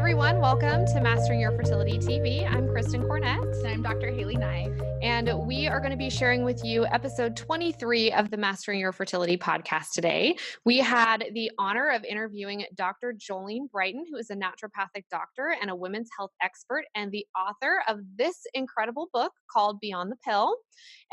everyone. Welcome to Mastering Your Fertility TV. I'm Kristin Cornett. And I'm Dr. Haylee Nye. And we are going to be sharing with you episode 23 of the Mastering Your Fertility podcast today. We had the honor of interviewing Dr. Jolene Brighten, who is a naturopathic doctor and a women's health expert and the author of this incredible book called Beyond the Pill.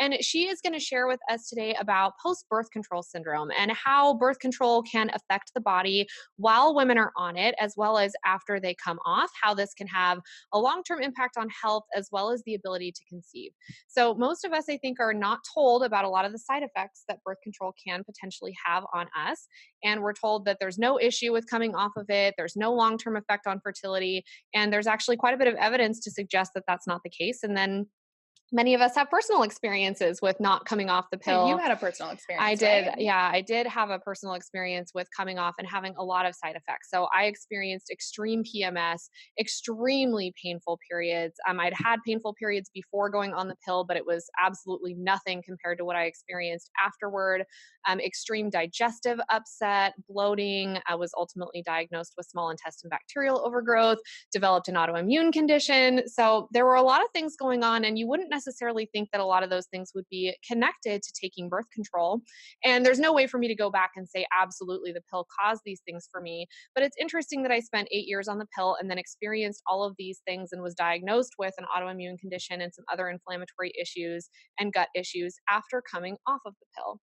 And she is going to share with us today about post-birth control syndrome and how birth control can affect the body while women are on it, as well as after they come off, how this can have a long-term impact on health as well as the ability to conceive. So most of us, I think, are not told about a lot of the side effects that birth control can potentially have on us. And we're told that there's no issue with coming off of it. There's no long-term effect on fertility. And there's actually quite a bit of evidence to suggest that that's not the case. And then many of us have personal experiences with not coming off the pill. You had a personal experience. I did. Right? Yeah, I did have a personal experience with coming off and having a lot of side effects. So I experienced extreme PMS, extremely painful periods. I'd had painful periods before going on the pill, but it was absolutely nothing compared to what I experienced afterward. Extreme digestive upset, bloating. I was ultimately diagnosed with small intestine bacterial overgrowth, developed an autoimmune condition. So there were a lot of things going on, and you wouldn't necessarily think that a lot of those things would be connected to taking birth control. And there's no way for me to go back and say, absolutely, the pill caused these things for me. But it's interesting that I spent 8 years on the pill and then experienced all of these things and was diagnosed with an autoimmune condition and some other inflammatory issues and gut issues after coming off of the pill.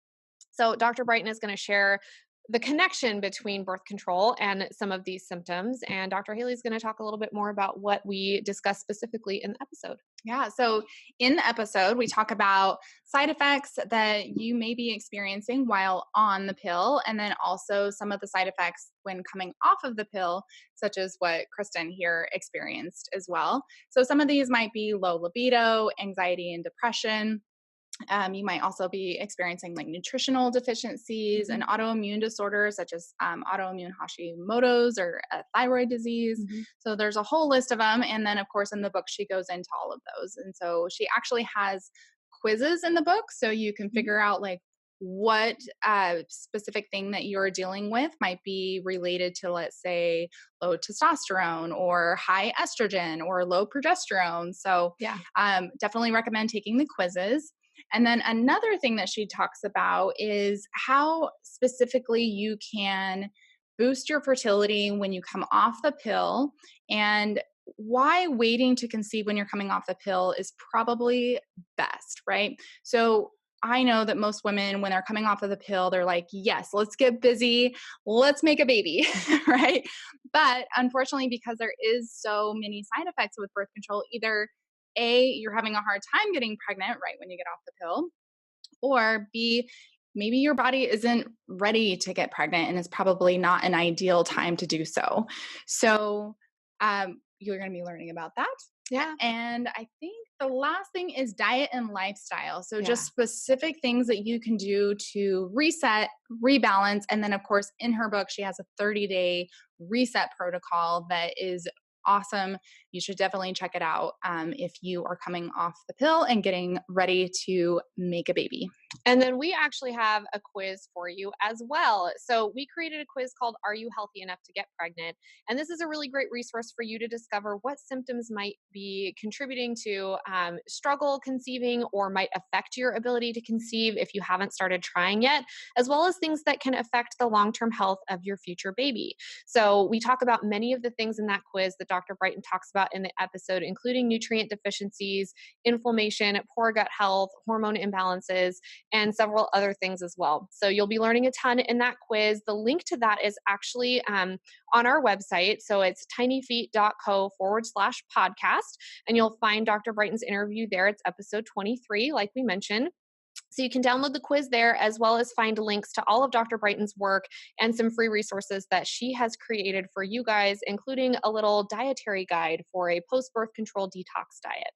So Dr. Brighten is going to share the connection between birth control and some of these symptoms. And Dr. Haylee is going to talk a little bit more about what we discussed specifically in the episode. Yeah. So in the episode, we talk about side effects that you may be experiencing while on the pill, and then also some of the side effects when coming off of the pill, such as what Kristin here experienced as well. So some of these might be low libido, anxiety and depression. You might also be experiencing like nutritional deficiencies and autoimmune disorders such as autoimmune Hashimoto's or thyroid disease. So there's a whole list of them. And then, of course, in the book, she goes into all of those. And so she actually has quizzes in the book. So you can figure out like what specific thing that you're dealing with might be related to, let's say, low testosterone or high estrogen or low progesterone. So definitely recommend taking the quizzes. And then another thing that she talks about is how specifically you can boost your fertility when you come off the pill, and why waiting to conceive when you're coming off the pill is probably best, right? So I know that most women, when they're coming off of the pill, they're like, yes, let's get busy. Let's make a baby, right? But unfortunately, because there is so many side effects with birth control, either A, you're having a hard time getting pregnant right when you get off the pill, or B, maybe your body isn't ready to get pregnant and it's probably not an ideal time to do so. So you're going to be learning about that. Yeah. And I think the last thing is diet and lifestyle. So just specific things that you can do to reset, rebalance. And then, of course, in her book, she has a 30-day reset protocol that is awesome. You should definitely check it out if you are coming off the pill and getting ready to make a baby. And then we actually have a quiz for you as well. So we created a quiz called Are You Healthy Enough to Get Pregnant? And this is a really great resource for you to discover what symptoms might be contributing to struggle conceiving or might affect your ability to conceive if you haven't started trying yet, as well as things that can affect the long-term health of your future baby. So we talk about many of the things in that quiz that Dr. Brighten talks about in the episode, including nutrient deficiencies, inflammation, poor gut health, hormone imbalances, and several other things as well. So you'll be learning a ton in that quiz. The link to that is actually on our website. So it's tinyfeet.co/podcast. And you'll find Dr. Brighten's interview there. It's episode 23, like we mentioned. So you can download the quiz there, as well as find links to all of Dr. Brighten's work and some free resources that she has created for you guys, including a little dietary guide for a post-birth control detox diet.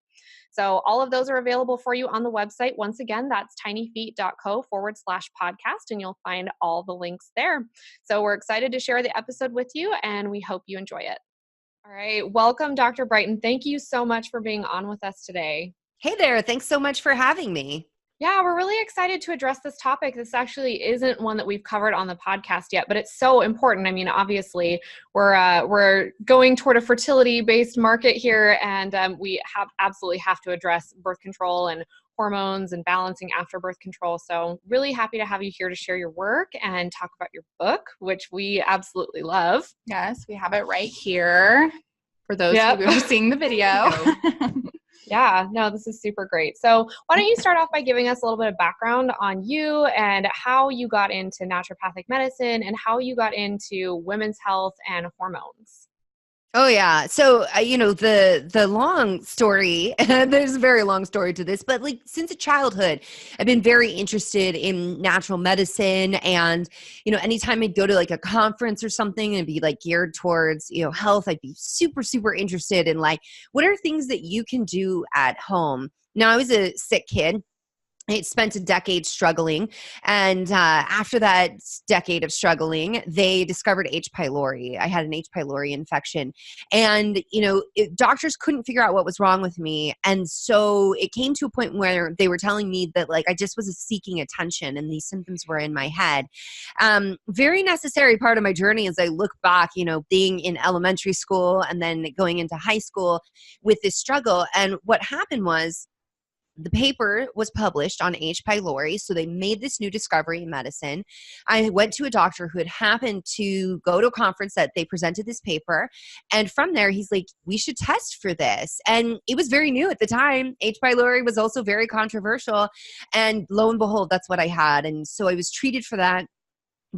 So all of those are available for you on the website. Once again, that's tinyfeet.co/podcast, and you'll find all the links there. So we're excited to share the episode with you, and we hope you enjoy it. All right. Welcome, Dr. Brighten. Thank you so much for being on with us today. Hey there. Thanks so much for having me. Yeah, we're really excited to address this topic. This actually isn't one that we've covered on the podcast yet, but it's so important. I mean, obviously, we're going toward a fertility-based market here, and we absolutely have to address birth control and hormones and balancing after birth control. So, really happy to have you here to share your work and talk about your book, which we absolutely love. Yes, we have it right here for those Yep. who are seeing the video. Yeah, no, this is super great. So why don't you start off by giving us a little bit of background on you and how you got into naturopathic medicine and how you got into women's health and hormones? Oh yeah. So, the long story, there's a very long story to this, but like since childhood, I've been very interested in natural medicine. And, anytime I'd go to like a conference or something and be like geared towards, health, I'd be super, super interested in like, what are things that you can do at home? Now, I was a sick kid. I spent a decade struggling. And after that decade of struggling, they discovered H. pylori. I had an H. pylori infection. And, doctors couldn't figure out what was wrong with me. And so it came to a point where they were telling me that like I just was seeking attention and these symptoms were in my head. Very necessary part of my journey as I look back, being in elementary school and then going into high school with this struggle. And what happened was, the paper was published on H. pylori, so they made this new discovery in medicine. I went to a doctor who had happened to go to a conference that they presented this paper, and from there, he's like, we should test for this. And it was very new at the time. H. pylori was also very controversial, and lo and behold, that's what I had. And so I was treated for that,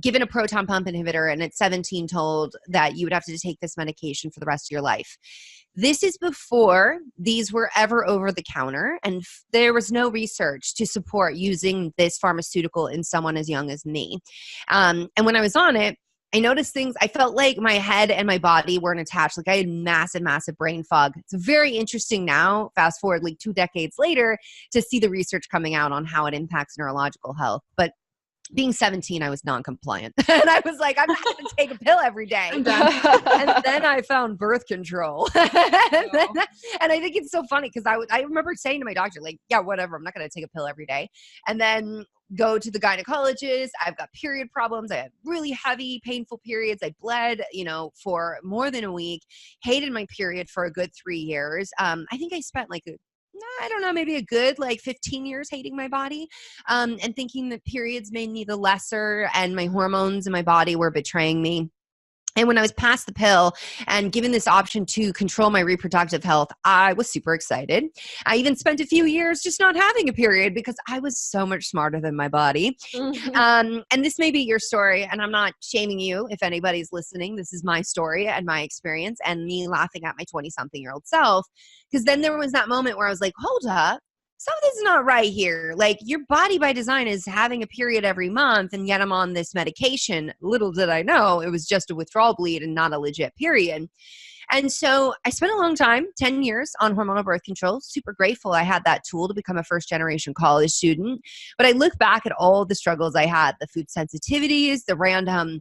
given a proton pump inhibitor, and at 17 told that you would have to take this medication for the rest of your life. This is before these were ever over the counter, and there was no research to support using this pharmaceutical in someone as young as me. And when I was on it, I noticed things. I felt like my head and my body weren't attached. Like I had massive, massive brain fog. It's very interesting now, fast forward like 2 decades later, to see the research coming out on how it impacts neurological health. But being 17, I was non-compliant. And I was like, I'm not going to take a pill every day. And then I found birth control. And I think it's so funny because I remember saying to my doctor, like, yeah, whatever, I'm not going to take a pill every day. And then go to the gynecologist. I've got period problems. I had really heavy, painful periods. I bled, for more than a week, hated my period for a good 3 years. I think I spent like I don't know, maybe a good 15 years hating my body and thinking that periods made me the lesser and my hormones in my body were betraying me. And when I was past the pill and given this option to control my reproductive health, I was super excited. I even spent a few years just not having a period because I was so much smarter than my body. Mm-hmm. And this may be your story, and I'm not shaming you if anybody's listening. This is my story and my experience and me laughing at my 20-something-year-old self. Because then there was that moment where I was like, hold up. Something's not right here. Like your body by design is having a period every month and yet I'm on this medication. Little did I know it was just a withdrawal bleed and not a legit period. And so I spent a long time, 10 years on hormonal birth control. Super grateful I had that tool to become a first-generation college student. But I look back at all the struggles I had, the food sensitivities, the random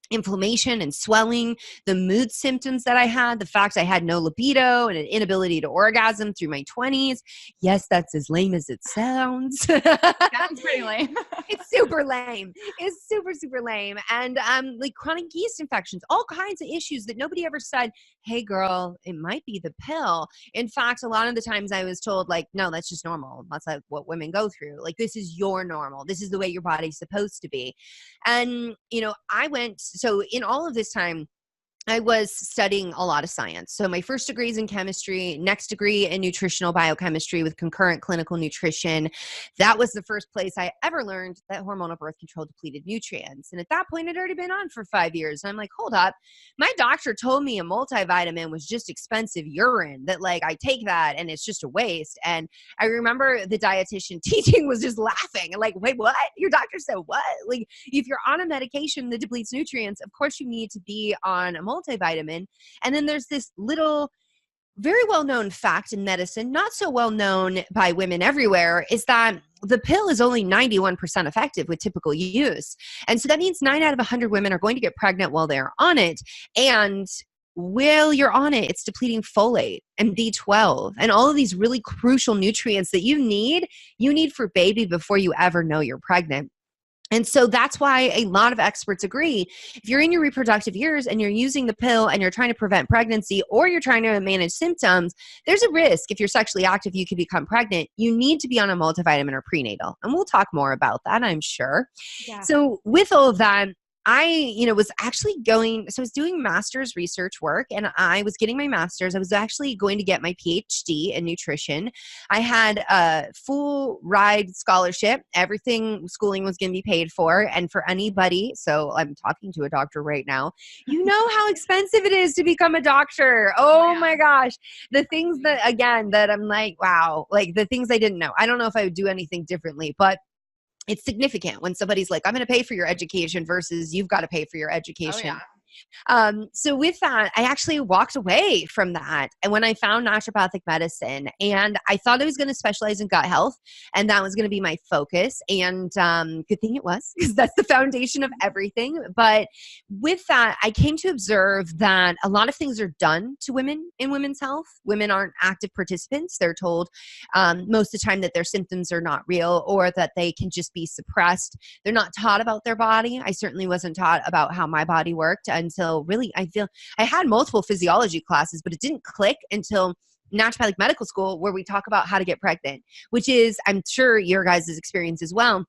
inflammation and swelling, the mood symptoms that I had, the fact I had no libido and an inability to orgasm through my 20s. Yes, that's as lame as it sounds. Sounds pretty lame. It's super lame. It's super, super lame. And like chronic yeast infections, all kinds of issues that nobody ever said, hey girl, it might be the pill. In fact, a lot of the times I was told like, no, that's just normal. That's like what women go through. Like this is your normal. This is the way your body's supposed to be. And, so in all of this time, I was studying a lot of science. So my first degree is in chemistry, next degree in nutritional biochemistry with concurrent clinical nutrition. That was the first place I ever learned that hormonal birth control depleted nutrients. And at that point, it had already been on for 5 years. And I'm like, hold up. My doctor told me a multivitamin was just expensive urine, that like I take that and it's just a waste. And I remember the dietitian teaching was just laughing and like, wait, what? Your doctor said what? Like if you're on a medication that depletes nutrients, of course you need to be on a multivitamin. And then there's this little, very well-known fact in medicine, not so well known by women everywhere, is that the pill is only 91% effective with typical use. And so that means 9 out of 100 women are going to get pregnant while they're on it. And while you're on it, it's depleting folate and B12 and all of these really crucial nutrients that you need for baby before you ever know you're pregnant. And so that's why a lot of experts agree, if you're in your reproductive years and you're using the pill and you're trying to prevent pregnancy or you're trying to manage symptoms, there's a risk if you're sexually active, you could become pregnant. You need to be on a multivitamin or prenatal. And we'll talk more about that, I'm sure. Yeah. So with all of that, I, was actually I was doing master's research work and I was getting my master's. I was actually going to get my PhD in nutrition. I had a full ride scholarship. Everything schooling was going to be paid for. And for anybody, so I'm talking to a doctor right now, you know how expensive it is to become a doctor. Oh my gosh. The things that, again, that I'm like, wow, like the things I didn't know. I don't know if I would do anything differently, but it's significant when somebody's like, I'm going to pay for your education versus you've got to pay for your education. Oh, yeah. So with that, I actually walked away from that. And when I found naturopathic medicine, and I thought I was going to specialize in gut health, and that was going to be my focus. And good thing it was, because that's the foundation of everything. But with that, I came to observe that a lot of things are done to women in women's health. Women aren't active participants. They're told most of the time that their symptoms are not real or that they can just be suppressed. They're not taught about their body. I certainly wasn't taught about how my body worked until really, I feel I had multiple physiology classes, but it didn't click until naturopathic medical school, where we talk about how to get pregnant, which is, I'm sure, your guys' experience as well.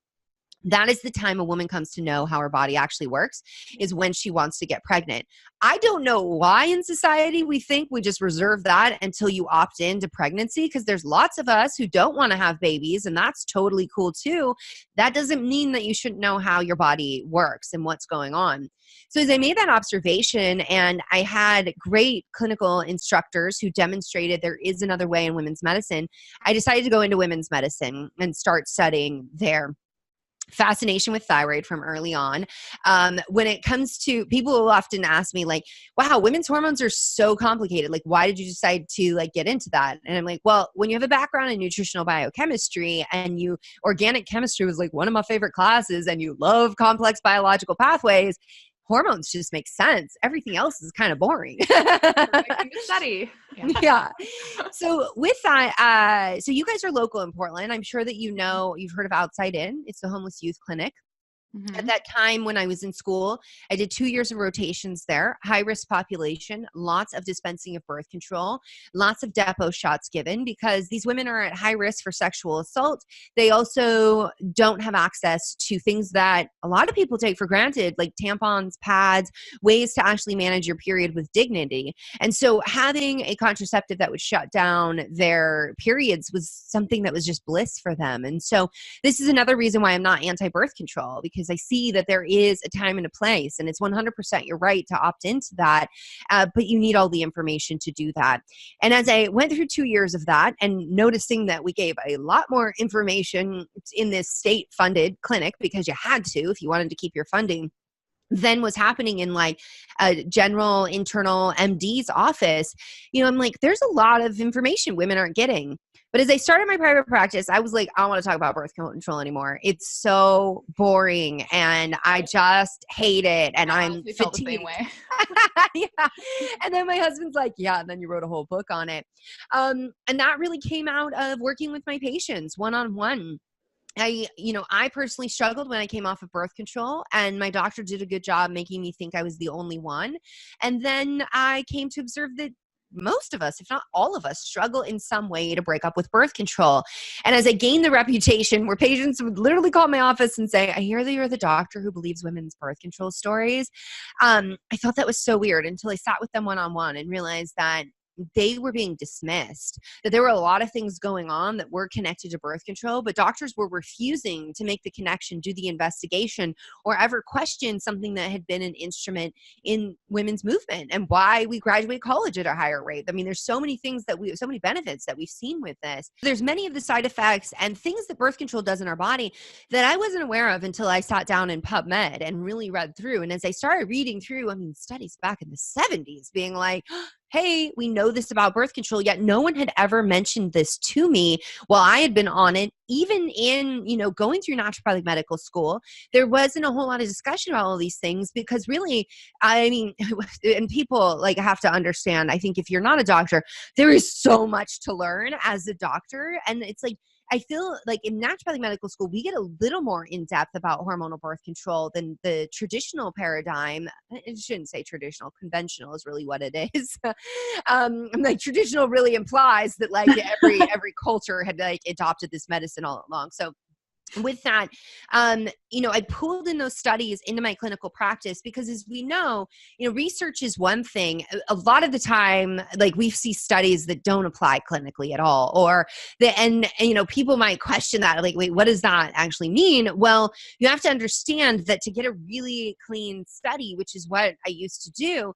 That is the time a woman comes to know how her body actually works, is when she wants to get pregnant. I don't know why in society we think we just reserve that until you opt into pregnancy, because there's lots of us who don't want to have babies, and that's totally cool too. That doesn't mean that you shouldn't know how your body works and what's going on. So as I made that observation, and I had great clinical instructors who demonstrated there is another way in women's medicine, I decided to go into women's medicine and start studying there. Fascination with thyroid from early on. When it comes to, people will often ask me like, wow, women's hormones are so complicated. Like, why did you decide to get into that? And I'm like, well, when you have a background in nutritional biochemistry and organic chemistry was like one of my favorite classes, and you love complex biological pathways, hormones just make sense. Everything else is kind of boring. Study. Yeah. So with that, so you guys are local in Portland. I'm sure that you've heard of Outside In. It's the homeless youth clinic. Mm-hmm. At that time when I was in school, I did 2 years of rotations there, high-risk population, lots of dispensing of birth control, lots of depot shots given, because these women are at high risk for sexual assault. They also don't have access to things that a lot of people take for granted, like tampons, pads, ways to actually manage your period with dignity. And so having a contraceptive that would shut down their periods was something that was just bliss for them. And so this is another reason why I'm not anti-birth control, because I see that there is a time and a place, and it's 100% your right to opt into that, but you need all the information to do that. And as I went through 2 years of that, and noticing that we gave a lot more information in this state-funded clinic, because you had to if you wanted to keep your funding, than was happening in a general internal MD's office, I'm like, there's a lot of information women aren't getting. But as I started my private practice, I was like, I don't want to talk about birth control anymore. It's so boring and I just hate it. And I'm felt the same way. Yeah. And then my husband's like, yeah, and then you wrote a whole book on it. And that really came out of working with my patients one-on-one. I personally struggled when I came off of birth control, and my doctor did a good job making me think I was the only one. And then I came to observe that most of us, if not all of us, struggle in some way to break up with birth control. And as I gained the reputation where patients would literally call my office and say, I hear that you're the doctor who believes women's birth control stories. I thought that was so weird until I sat with them one-on-one and realized that they were being dismissed, that there were a lot of things going on that were connected to birth control, but doctors were refusing to make the connection, do the investigation, or ever question something that had been an instrument in women's movement and why we graduate college at a higher rate. I mean, there's so many things so many benefits that we've seen with this. There's many of the side effects and things that birth control does in our body that I wasn't aware of until I sat down in PubMed and really read through. And as I started reading through, studies back in the 70s being like, hey, we know this about birth control, yet no one had ever mentioned this to me while I had been on it. Even in, going through naturopathic medical school, there wasn't a whole lot of discussion about all these things because really, I mean, and people like have to understand, I think if you're not a doctor, there is so much to learn as a doctor. And it's like, I feel like in naturopathic medical school, we get a little more in depth about hormonal birth control than the traditional paradigm. I shouldn't say traditional, conventional is really what it is. Like traditional really implies that like every culture had like adopted this medicine all along. So with that, I pulled in those studies into my clinical practice because as we know, research is one thing. A lot of the time, like we see studies that don't apply clinically at all, or people might question that, like, wait, what does that actually mean? Well, you have to understand that to get a really clean study, which is what I used to do,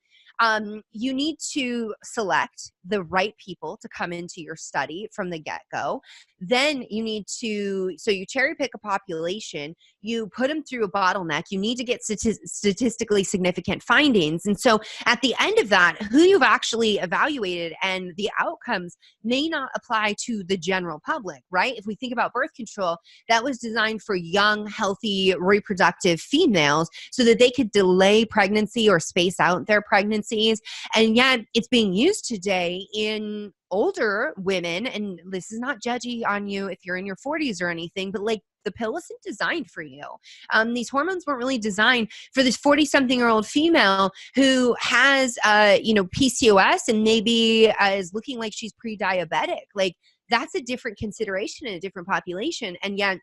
you need to select the right people to come into your study from the get-go. Then you need to, so you cherry pick a population, you put them through a bottleneck, you need to get statistically significant findings. And so at the end of that, who you've actually evaluated and the outcomes may not apply to the general public, right? If we think about birth control, that was designed for young, healthy, reproductive females so that they could delay pregnancy or space out their pregnancies. And yet it's being used today in older women, and this is not judgy on you if you're in your 40s or anything, but like the pill isn't designed for you. These hormones weren't really designed for this 40-something-year-old female who has, PCOS and maybe is looking like she's pre-diabetic. Like that's a different consideration in a different population. And yet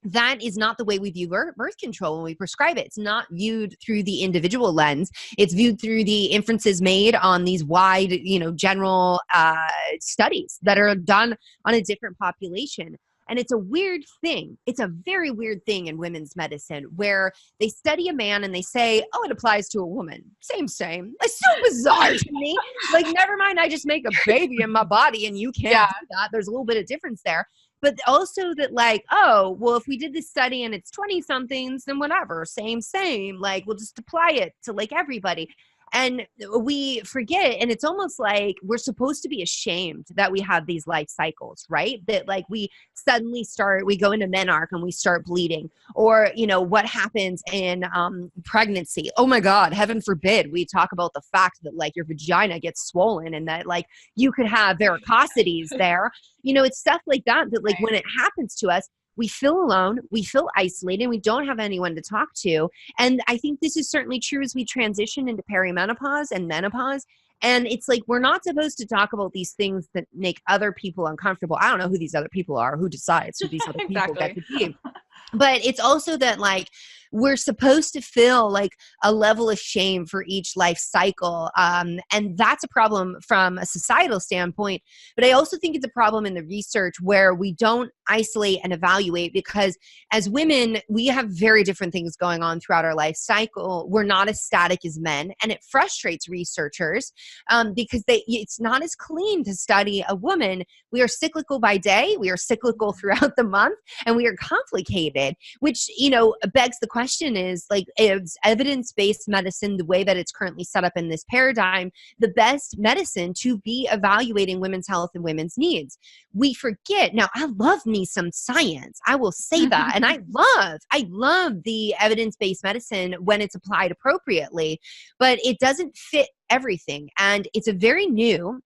that is not the way we view birth control when we prescribe it. It's not viewed through the individual lens. It's viewed through the inferences made on these wide, general studies that are done on a different population. And it's a weird thing. It's a very weird thing in women's medicine where they study a man and they say, oh, it applies to a woman. Same. It's so bizarre to me. Like, never mind, I just make a baby in my body and you can't do that. There's a little bit of difference there. But also that like, oh, well, if we did this study and it's 20 somethings, then whatever, same, like we'll just apply it to like everybody. And we forget, and it's almost like we're supposed to be ashamed that we have these life cycles, right? That like we suddenly we go into menarche and we start bleeding, or, what happens in pregnancy. Oh my God, heaven forbid we talk about the fact that like your vagina gets swollen and that like you could have varicosities there. It's stuff like that like when it happens to us, we feel alone, we feel isolated, we don't have anyone to talk to. And I think this is certainly true as we transition into perimenopause and menopause. And it's like, we're not supposed to talk about these things that make other people uncomfortable. I don't know who these other people are, who decides who these other people get to be. But it's also that like, we're supposed to feel like a level of shame for each life cycle. And that's a problem from a societal standpoint. But I also think it's a problem in the research where we don't isolate and evaluate, because as women, we have very different things going on throughout our life cycle. We're not as static as men. And it frustrates researchers because it's not as clean to study a woman. We are cyclical by day. We are cyclical throughout the month. And we are complicated, which, begs the question is like, is evidence-based medicine, the way that it's currently set up in this paradigm, the best medicine to be evaluating women's health and women's needs? We forget. Now, I love me some science. I will say that. And I love the evidence-based medicine when it's applied appropriately, but it doesn't fit everything. And it's very new.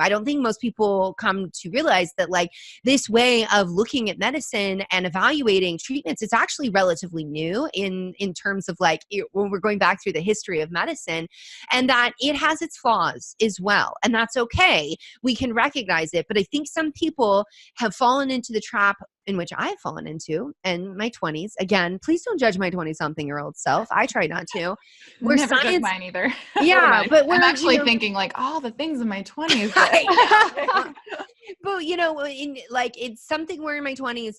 I don't think most people come to realize that like this way of looking at medicine and evaluating treatments, it's actually relatively new in terms of like when we're going back through the history of medicine, and that it has its flaws as well. And that's okay. We can recognize it. But I think some people have fallen into the trap in which I've fallen into in my 20s. Again, please don't judge my 20-something-year-old self. I try not to. We're never judge mine either. Yeah, but I'm actually thinking like all the things in my 20s. But it's something where in my 20s,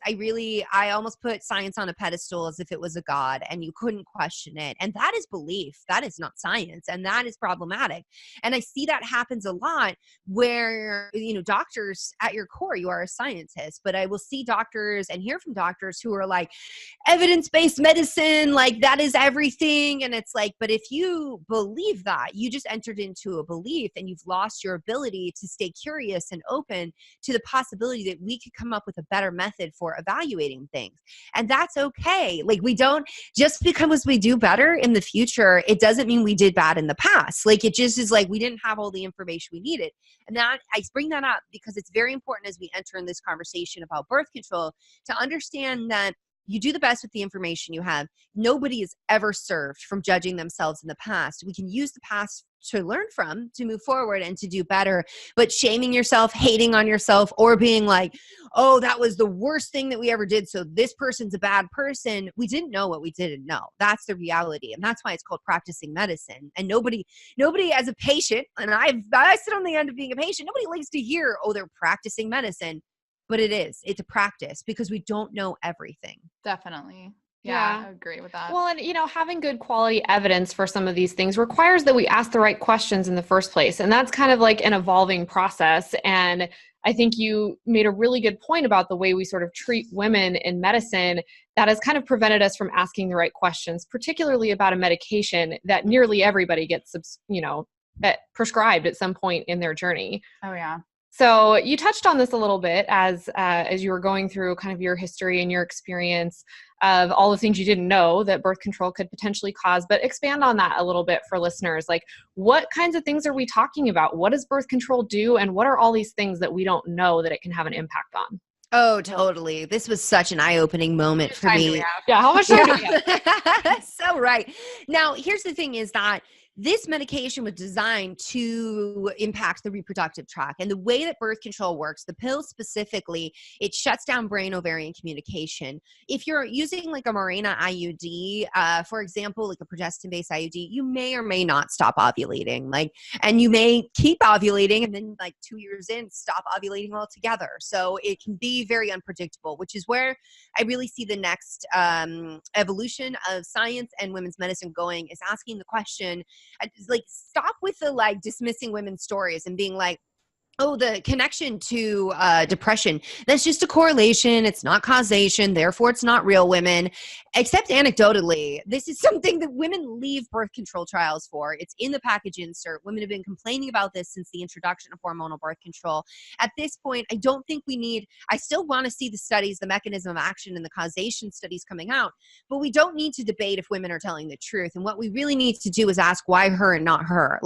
I almost put science on a pedestal as if it was a god and you couldn't question it. And that is belief. That is not science. And that is problematic. And I see that happens a lot where, doctors at your core, you are a scientist, but I will see doctors and hear from doctors who are like, evidence-based medicine, like that is everything. And it's like, but if you believe that, you just entered into a belief and you've lost your ability to stay curious and open to the possibility that we could come up with a better method for evaluating things. And that's okay. Like we don't, just because we do better in the future, it doesn't mean we did bad in the past. Like it just is like, we didn't have all the information we needed. And that I bring that up because it's very important as we enter in this conversation about birth control to understand that you do the best with the information you have. Nobody is ever served from judging themselves in the past. We can use the past to learn from, to move forward and to do better. But shaming yourself, hating on yourself, or being like, oh, that was the worst thing that we ever did, so this person's a bad person. We didn't know what we didn't know. That's the reality. And that's why it's called practicing medicine. And nobody as a patient, and I sit on the end of being a patient, nobody likes to hear, oh, they're practicing medicine. But it's a practice because we don't know everything. Definitely. Yeah, I agree with that. Well, and having good quality evidence for some of these things requires that we ask the right questions in the first place. And that's kind of like an evolving process. And I think you made a really good point about the way we sort of treat women in medicine that has kind of prevented us from asking the right questions, particularly about a medication that nearly everybody gets, prescribed at some point in their journey. Oh, yeah. So you touched on this a little bit as you were going through kind of your history and your experience of all the things you didn't know that birth control could potentially cause, but expand on that a little bit for listeners. Like, what kinds of things are we talking about? What does birth control do? And what are all these things that we don't know that it can have an impact on? Oh, totally. This was such an eye-opening moment for me. Yeah, how much time do we have? So right. Now, here's the thing is that this medication was designed to impact the reproductive tract. And the way that birth control works, the pill specifically, it shuts down brain-ovarian communication. If you're using like a Mirena IUD, for example, like a progestin-based IUD, you may or may not stop ovulating. And you may keep ovulating and then 2 years in, stop ovulating altogether. So it can be very unpredictable, which is where I really see the next evolution of science and women's medicine going, is asking the question, stop with the dismissing women's stories and being like, oh, the connection to depression, that's just a correlation. It's not causation. Therefore, it's not real women. Except anecdotally, this is something that women leave birth control trials for. It's in the package insert. Women have been complaining about this since the introduction of hormonal birth control. At this point, I don't think I still want to see the studies, the mechanism of action and the causation studies coming out, but we don't need to debate if women are telling the truth. And what we really need to do is ask why her and not her.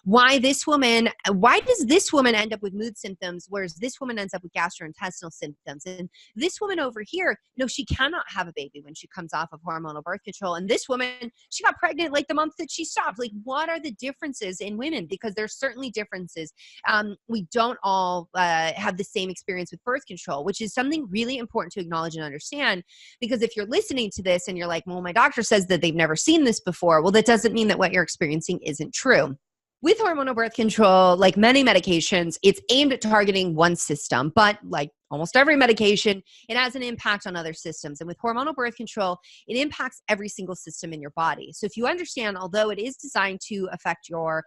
Why does this woman end up with mood symptoms, whereas this woman ends up with gastrointestinal symptoms? And this woman over here, no, she cannot have a baby when she comes off of hormonal birth control. And this woman, she got pregnant the month that she stopped. What are the differences in women? Because there's certainly differences. We don't all have the same experience with birth control, which is something really important to acknowledge and understand. Because if you're listening to this and you're like, well, my doctor says that they've never seen this before, well, that doesn't mean that what you're experiencing isn't true. With hormonal birth control, like many medications, it's aimed at targeting one system, but like almost every medication, it has an impact on other systems. And with hormonal birth control, it impacts every single system in your body. So if you understand, although it is designed to affect your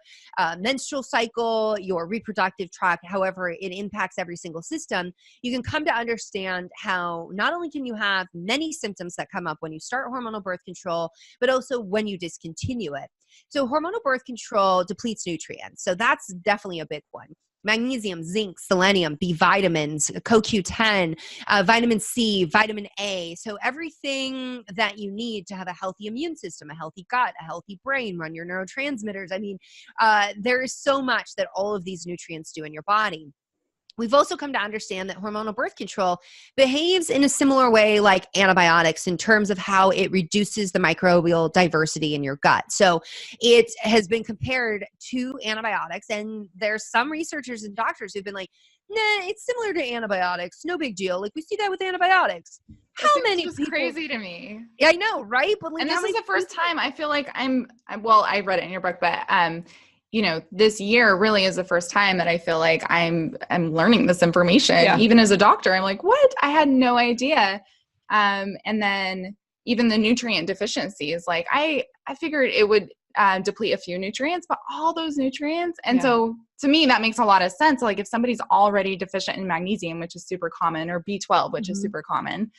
menstrual cycle, your reproductive tract, however, it impacts every single system, you can come to understand how not only can you have many symptoms that come up when you start hormonal birth control, but also when you discontinue it. So hormonal birth control depletes nutrients. So that's definitely a big one. Magnesium, zinc, selenium, B vitamins, CoQ10, vitamin C, vitamin A. So everything that you need to have a healthy immune system, a healthy gut, a healthy brain, run your neurotransmitters. I mean, there is so much that all of these nutrients do in your body. We've also come to understand that hormonal birth control behaves in a similar way like antibiotics in terms of how it reduces the microbial diversity in your gut. So it has been compared to antibiotics, and there's some researchers and doctors who've been like, nah, it's similar to antibiotics. No big deal. We see that with antibiotics. How many people? It's crazy to me. Yeah, I know, right? But and this is the first time I feel like I read it in your book, but this year really is the first time that I feel like I'm learning this information. Yeah. Even as a doctor, I'm like, what? I had no idea. And then even the nutrient deficiencies, like I figured it would deplete a few nutrients, but all those nutrients. And so to me, that makes a lot of sense. Like if somebody's already deficient in magnesium, which is super common, or B12, which is super common,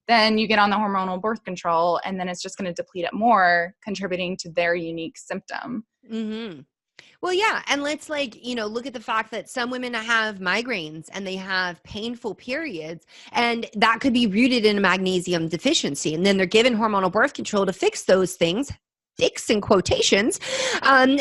then you get on the hormonal birth control, and then it's just going to deplete it more, contributing to their unique symptom. Mm-hmm. Well, yeah. And let's look at the fact that some women have migraines and they have painful periods, and that could be rooted in a magnesium deficiency. And then they're given hormonal birth control to fix those things, fix in quotations. And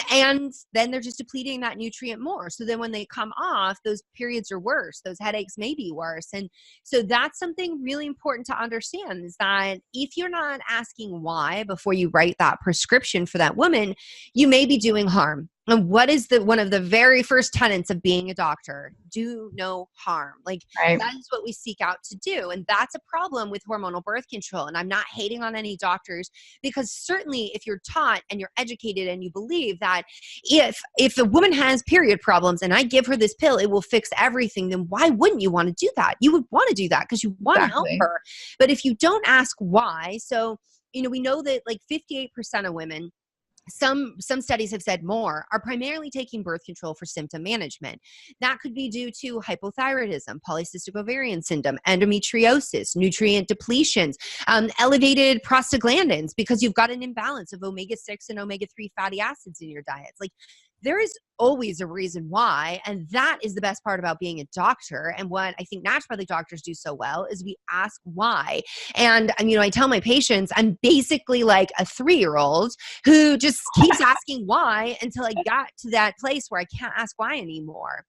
then they're just depleting that nutrient more. So then when they come off, those periods are worse. Those headaches may be worse. And so that's something really important to understand, is that if you're not asking why before you write that prescription for that woman, you may be doing harm. And what is one of the very first tenets of being a doctor? Do no harm. Like that is what we seek out to do. And that's a problem with hormonal birth control. And I'm not hating on any doctors, because certainly if you're taught and you're educated and you believe that if a woman has period problems and I give her this pill, it will fix everything, then why wouldn't you want to do that? You would want to do that because you want to help her. But if you don't ask why, so, we know that like 58% of women, some studies have said more, are primarily taking birth control for symptom management. That could be due to hypothyroidism, polycystic ovarian syndrome, endometriosis, nutrient depletions, elevated prostaglandins, because you've got an imbalance of omega-6 and omega-3 fatty acids in your diets. Like there is always a reason why. And that is the best part about being a doctor. And what I think naturopathic doctors do so well is we ask why. And, I tell my patients, I'm basically like a 3-year-old who just keeps asking why until I got to that place where I can't ask why anymore.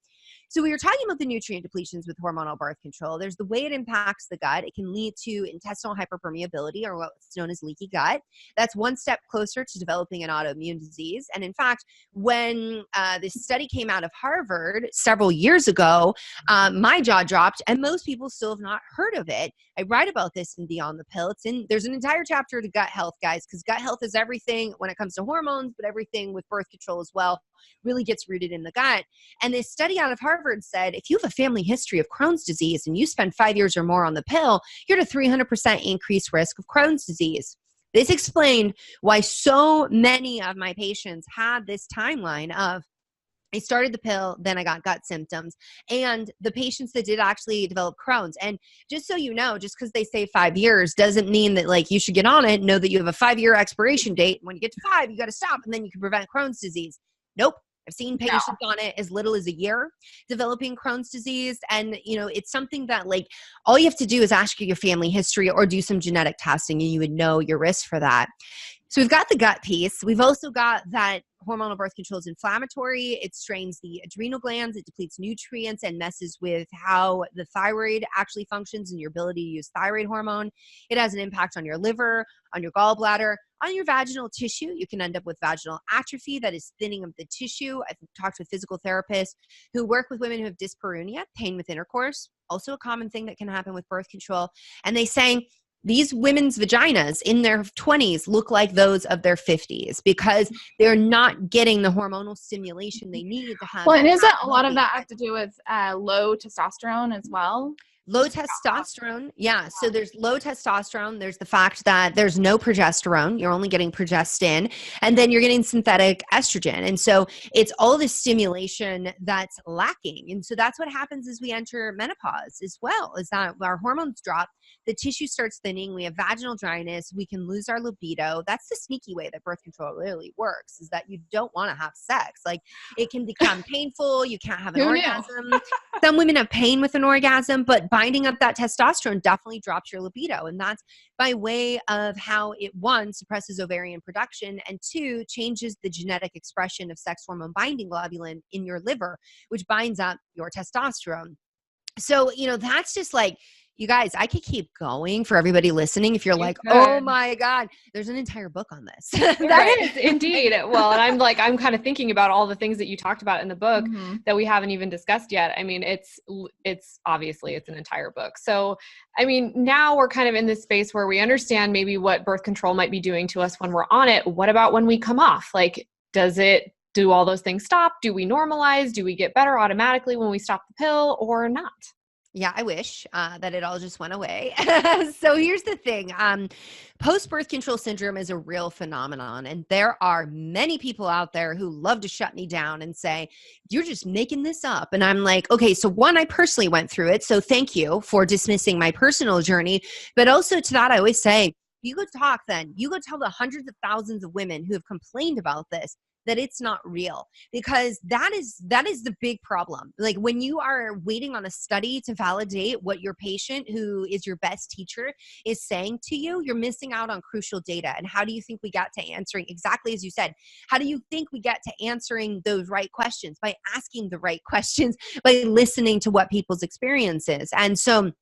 So we were talking about the nutrient depletions with hormonal birth control. There's the way it impacts the gut. It can lead to intestinal hyperpermeability, or what's known as leaky gut. That's one step closer to developing an autoimmune disease. And in fact, when this study came out of Harvard several years ago, my jaw dropped, and most people still have not heard of it. I write about this in Beyond the Pill. There's an entire chapter to gut health, guys, because gut health is everything when it comes to hormones, but everything with birth control as well really gets rooted in the gut. And this study out of Harvard said, if you have a family history of Crohn's disease and you spend 5 years or more on the pill, you're at a 300% increased risk of Crohn's disease. This explained why so many of my patients had this timeline of, I started the pill, then I got gut symptoms, and the patients that did actually develop Crohn's. And just so you know, just because they say 5 years doesn't mean that like you should get on it, know that you have a 5-year expiration date. When you get to 5, you got to stop, and then you can prevent Crohn's disease. Nope. I've seen patients on it as little as a year developing Crohn's disease. And, it's something that like all you have to do is ask your family history or do some genetic testing, and you would know your risk for that. So we've got the gut piece. We've also got that hormonal birth control is inflammatory. It strains the adrenal glands. It depletes nutrients and messes with how the thyroid actually functions and your ability to use thyroid hormone. It has an impact on your liver, on your gallbladder, on your vaginal tissue. You can end up with vaginal atrophy, that is thinning of the tissue. I've talked with physical therapists who work with women who have dyspareunia, pain with intercourse, also a common thing that can happen with birth control. And they say, these women's vaginas in their 20s look like those of their 50s because they're not getting the hormonal stimulation they need to have. Well, and isn't a lot of that have to do with low testosterone as well? Low testosterone. Yeah. So there's low testosterone. There's the fact that there's no progesterone. You're only getting progestin, and then you're getting synthetic estrogen. And so it's all the stimulation that's lacking. And so that's what happens as we enter menopause as well, is that our hormones drop, the tissue starts thinning, we have vaginal dryness, we can lose our libido. That's the sneaky way that birth control really works, is that you don't want to have sex. Like it can become painful. You can't have an orgasm. Some women have pain with an orgasm, but binding up that testosterone definitely drops your libido. And that's by way of how it, 1, suppresses ovarian production, and 2, changes the genetic expression of sex hormone binding globulin in your liver, which binds up your testosterone. So, that's just like, you guys, I could keep going for everybody listening. If you're like, oh my God, there's an entire book on this. That is indeed. Well, and I'm kind of thinking about all the things that you talked about in the book that we haven't even discussed yet. I mean, it's obviously it's an entire book. So, I mean, now we're kind of in this space where we understand maybe what birth control might be doing to us when we're on it. What about when we come off? Like, does it do all those things stop? Do we normalize? Do we get better automatically when we stop the pill or not? Yeah, I wish that it all just went away. So here's the thing. Post-birth control syndrome is a real phenomenon. And there are many people out there who love to shut me down and say, you're just making this up. And I'm like, okay, so one, I personally went through it. So thank you for dismissing my personal journey. But also to that, I always say, you go talk then. You go tell the hundreds of thousands of women who have complained about this that it's not real, because that is the big problem. Like when you are waiting on a study to validate what your patient, who is your best teacher, is saying to you, you're missing out on crucial data. And how do you think we got to answering, exactly as you said, how do you think we get to answering those right questions? By asking the right questions, by listening to what people's experience is. And so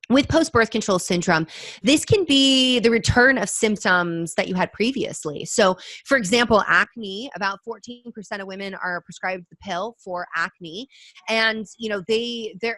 with post-birth control syndrome, this can be the return of symptoms that you had previously. So, for example, acne, about 14% of women are prescribed the pill for acne. And, you know,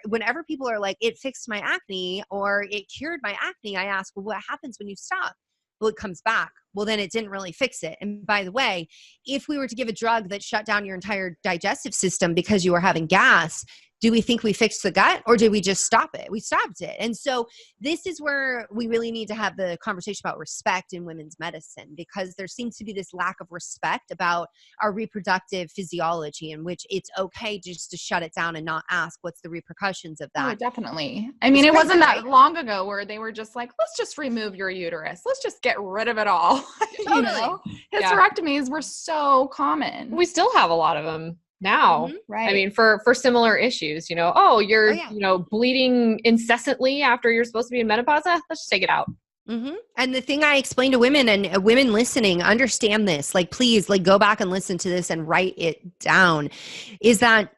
whenever people are like, it fixed my acne or it cured my acne, I ask, well, what happens when you stop? Well, it comes back. Well, then it didn't really fix it. And by the way, if we were to give a drug that shut down your entire digestive system because you were having gas, do we think we fixed the gut, or did we just stop it? We stopped it. And so this is where we really need to have the conversation about respect in women's medicine, because there seems to be this lack of respect about our reproductive physiology, in which it's okay just to shut it down and not ask what's the repercussions of that. Oh, definitely. I mean, it wasn't that long ago where they were just like, let's just remove your uterus. Let's just get rid of it all. You know, hysterectomies were so common. We still have a lot of them now. Right. I mean, for similar issues, you know, you're, you know, bleeding incessantly after you're supposed to be in menopause. Let's just take it out. And the thing I explain to women, and women listening, understand this, like, please, like, go back and listen to this and write it down, is that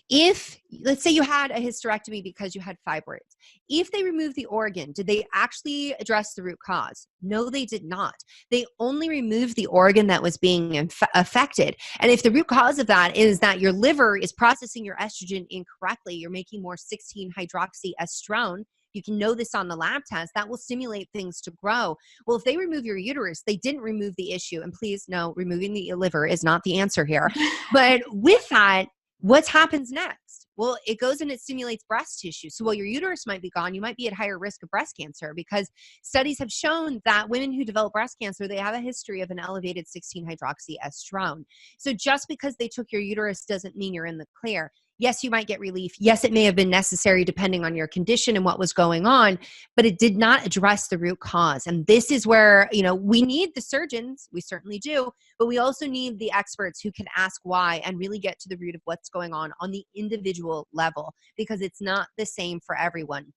if, let's say you had a hysterectomy because you had fibroids, if they removed the organ, did they actually address the root cause? No, they did not. They only removed the organ that was being affected. And if the root cause of that is that your liver is processing your estrogen incorrectly, you're making more 16-hydroxyestrone, you can know this on the lab test, that will stimulate things to grow. Well, if they remove your uterus, they didn't remove the issue. And please, no, removing the liver is not the answer here. But with that, what happens next? Well, it goes and it stimulates breast tissue. So while your uterus might be gone, you might be at higher risk of breast cancer, because studies have shown that women who develop breast cancer, they have a history of an elevated 16-hydroxyestrone. So just because they took your uterus doesn't mean you're in the clear. Yes, you might get relief. Yes, it may have been necessary depending on your condition and what was going on, but it did not address the root cause. And this is where, you know, we need the surgeons, we certainly do, but we also need the experts who can ask why and really get to the root of what's going on the individual level, because it's not the same for everyone.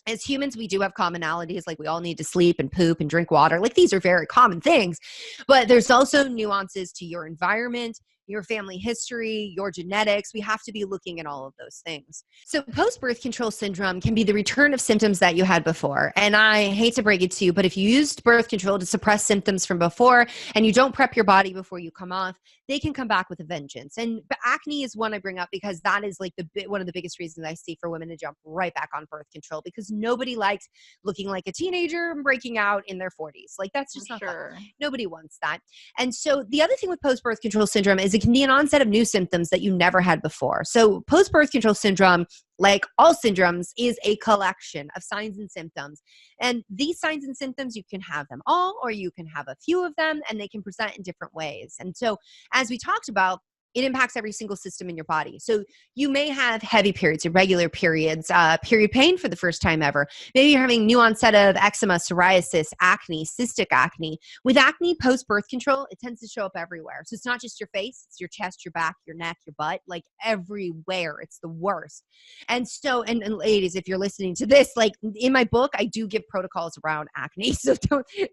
As humans, we do have commonalities, like we all need to sleep and poop and drink water. Like, these are very common things, but there's also nuances to your environment, your family history, your genetics. We have to be looking at all of those things. So post-birth control syndrome can be the return of symptoms that you had before. And I hate to break it to you, but if you used birth control to suppress symptoms from before and you don't prep your body before you come off, they can come back with a vengeance. And acne is one I bring up because that is like one of the biggest reasons I see for women to jump right back on birth control, because nobody likes looking like a teenager and breaking out in their 40s. Like, that's just not fun. Nobody wants that. And so the other thing with post-birth control syndrome is it can be an onset of new symptoms that you never had before. So post-birth control syndrome, like all syndromes, is a collection of signs and symptoms. And these signs and symptoms, you can have them all, or you can have a few of them, and they can present in different ways. And so, as we talked about, it impacts every single system in your body. So you may have heavy periods, irregular periods, period pain for the first time ever. Maybe you're having new onset of eczema, psoriasis, acne, cystic acne. With acne, post-birth control, it tends to show up everywhere. So it's not just your face, it's your chest, your back, your neck, your butt, like everywhere. It's the worst. And so, and ladies, if you're listening to this, like in my book, I do give protocols around acne. So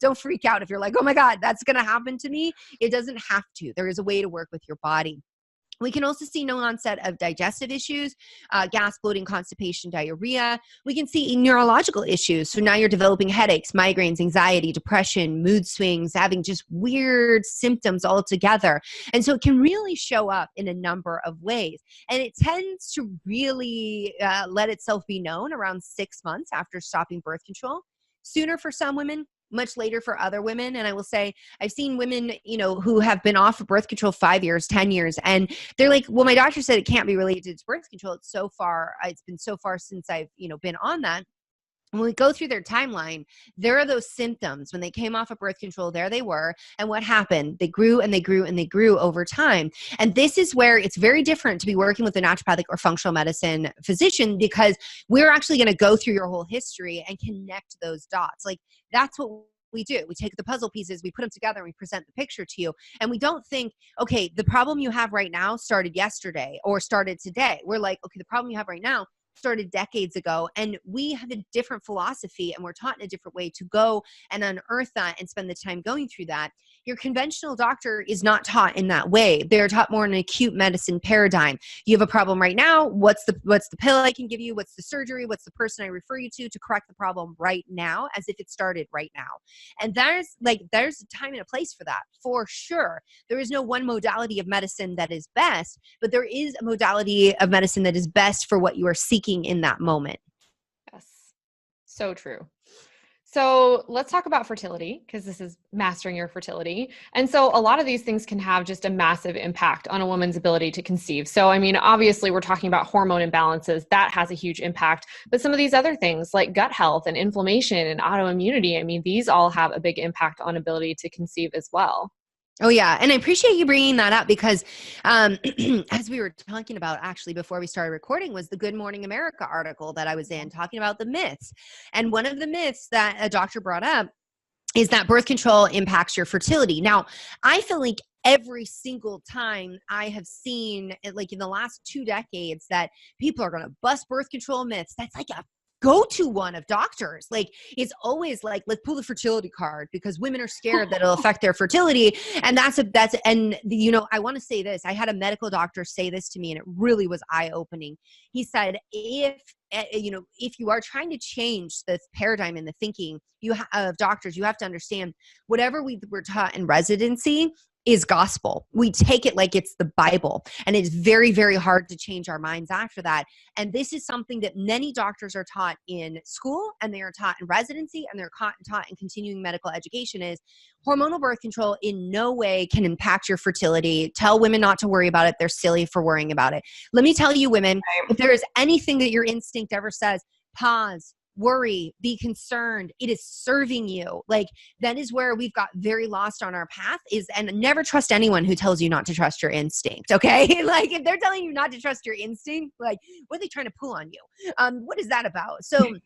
don't freak out if you're like, oh my God, that's going to happen to me. It doesn't have to. There is a way to work with your body. We can also see no onset of digestive issues, gas, bloating, constipation, diarrhea. We can see neurological issues. So now you're developing headaches, migraines, anxiety, depression, mood swings, having just weird symptoms altogether. And so it can really show up in a number of ways. And it tends to really let itself be known around 6 months after stopping birth control. Sooner for some women, much later for other women. And I will say, I've seen women, who have been off of birth control 5 years, 10 years, and they're like, well, my doctor said it can't be related to birth control. It's been so far since I've, been on that. When we go through their timeline, there are those symptoms. When they came off of birth control, there they were. And what happened? They grew and they grew and they grew over time. And this is where it's very different to be working with a naturopathic or functional medicine physician, because we're actually going to go through your whole history and connect those dots. Like, that's what we do. We take the puzzle pieces, we put them together, and we present the picture to you. And we don't think, okay, the problem you have right now started yesterday or started today. We're like, okay, the problem you have right now started decades ago, and we have a different philosophy, and we're taught in a different way to go and unearth that and spend the time going through that. Your conventional doctor is not taught in that way. They're taught more in an acute medicine paradigm. You have a problem right now. What's the pill I can give you? What's the surgery? What's the person I refer you to correct the problem right now, as if it started right now? And there's a time and a place for that, for sure. There is no one modality of medicine that is best, but there is a modality of medicine that is best for what you are seeking in that moment. Yes. So true. So let's talk about fertility, because this is mastering your fertility. And so a lot of these things can have just a massive impact on a woman's ability to conceive. So, I mean, obviously we're talking about hormone imbalances. That has a huge impact. But some of these other things like gut health and inflammation and autoimmunity, I mean, these all have a big impact on ability to conceive as well. Oh, yeah. And I appreciate you bringing that up, because as we were talking about actually before we started recording was the Good Morning America article that I was in, talking about the myths. And one of the myths that a doctor brought up is that birth control impacts your fertility. Now, I feel like every single time I have seen, like in the last 2 decades, that people are going to bust birth control myths, that's like a go-to one of doctors. Like, it's always like, let's pull the fertility card because women are scared that it'll affect their fertility. And I want to say this. I had a medical doctor say this to me, and it really was eye-opening. He said, if you are trying to change the paradigm in the thinking of doctors, you have to understand whatever we were taught in residency is gospel. We take it like it's the Bible, and it's very, very hard to change our minds after that. And this is something that many doctors are taught in school, and they are taught in residency, and they're taught in continuing medical education, is hormonal birth control in no way can impact your fertility. Tell women not to worry about it. They're silly for worrying about it. Let me tell you, women, if there is anything that your instinct ever says, pause, worry, be concerned, it is serving you. Like, that is where we've got very lost on our path, and never trust anyone who tells you not to trust your instinct. Okay. Like, if they're telling you not to trust your instinct, like, what are they trying to pull on you? What is that about? So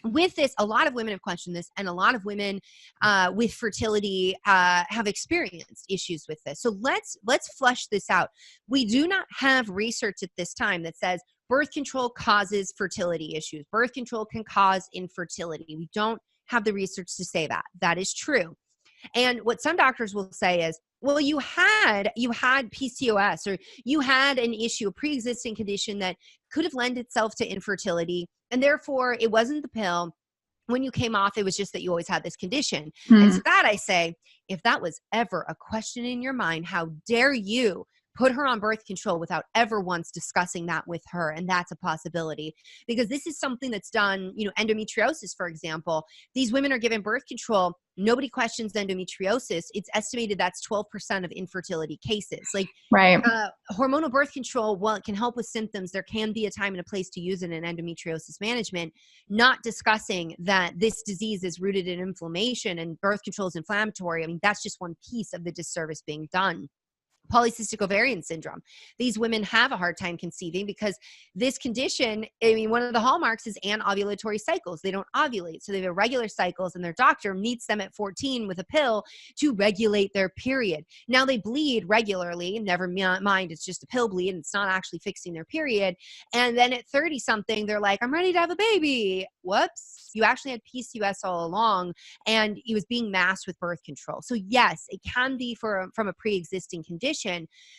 with this, a lot of women have questioned this, and a lot of women with fertility have experienced issues with this. So let's flush this out. We do not have research at this time that says birth control causes fertility issues. Birth control can cause infertility. We don't have the research to say that. That is true. And what some doctors will say is, well, you had PCOS, or you had an issue, a pre-existing condition that could have lent itself to infertility, and therefore it wasn't the pill. When you came off, it was just that you always had this condition. And to that I say, if that was ever a question in your mind, how dare you put her on birth control without ever once discussing that with her? And that's a possibility, because this is something that's done, endometriosis, for example. These women are given birth control. Nobody questions endometriosis. It's estimated that's 12% of infertility cases. Like, right. Hormonal birth control, while it can help with symptoms, there can be a time and a place to use it in endometriosis management. Not discussing that this disease is rooted in inflammation and birth control is inflammatory. I mean, that's just one piece of the disservice being done. Polycystic ovarian syndrome. These women have a hard time conceiving because this condition, I mean, one of the hallmarks is anovulatory cycles. They don't ovulate. So they have irregular cycles, and their doctor meets them at 14 with a pill to regulate their period. Now they bleed regularly, never mind, it's just a pill bleed and it's not actually fixing their period. And then at 30 something, they're like, I'm ready to have a baby. Whoops. You actually had PCOS all along, and it was being masked with birth control. So yes, it can be from a pre-existing condition.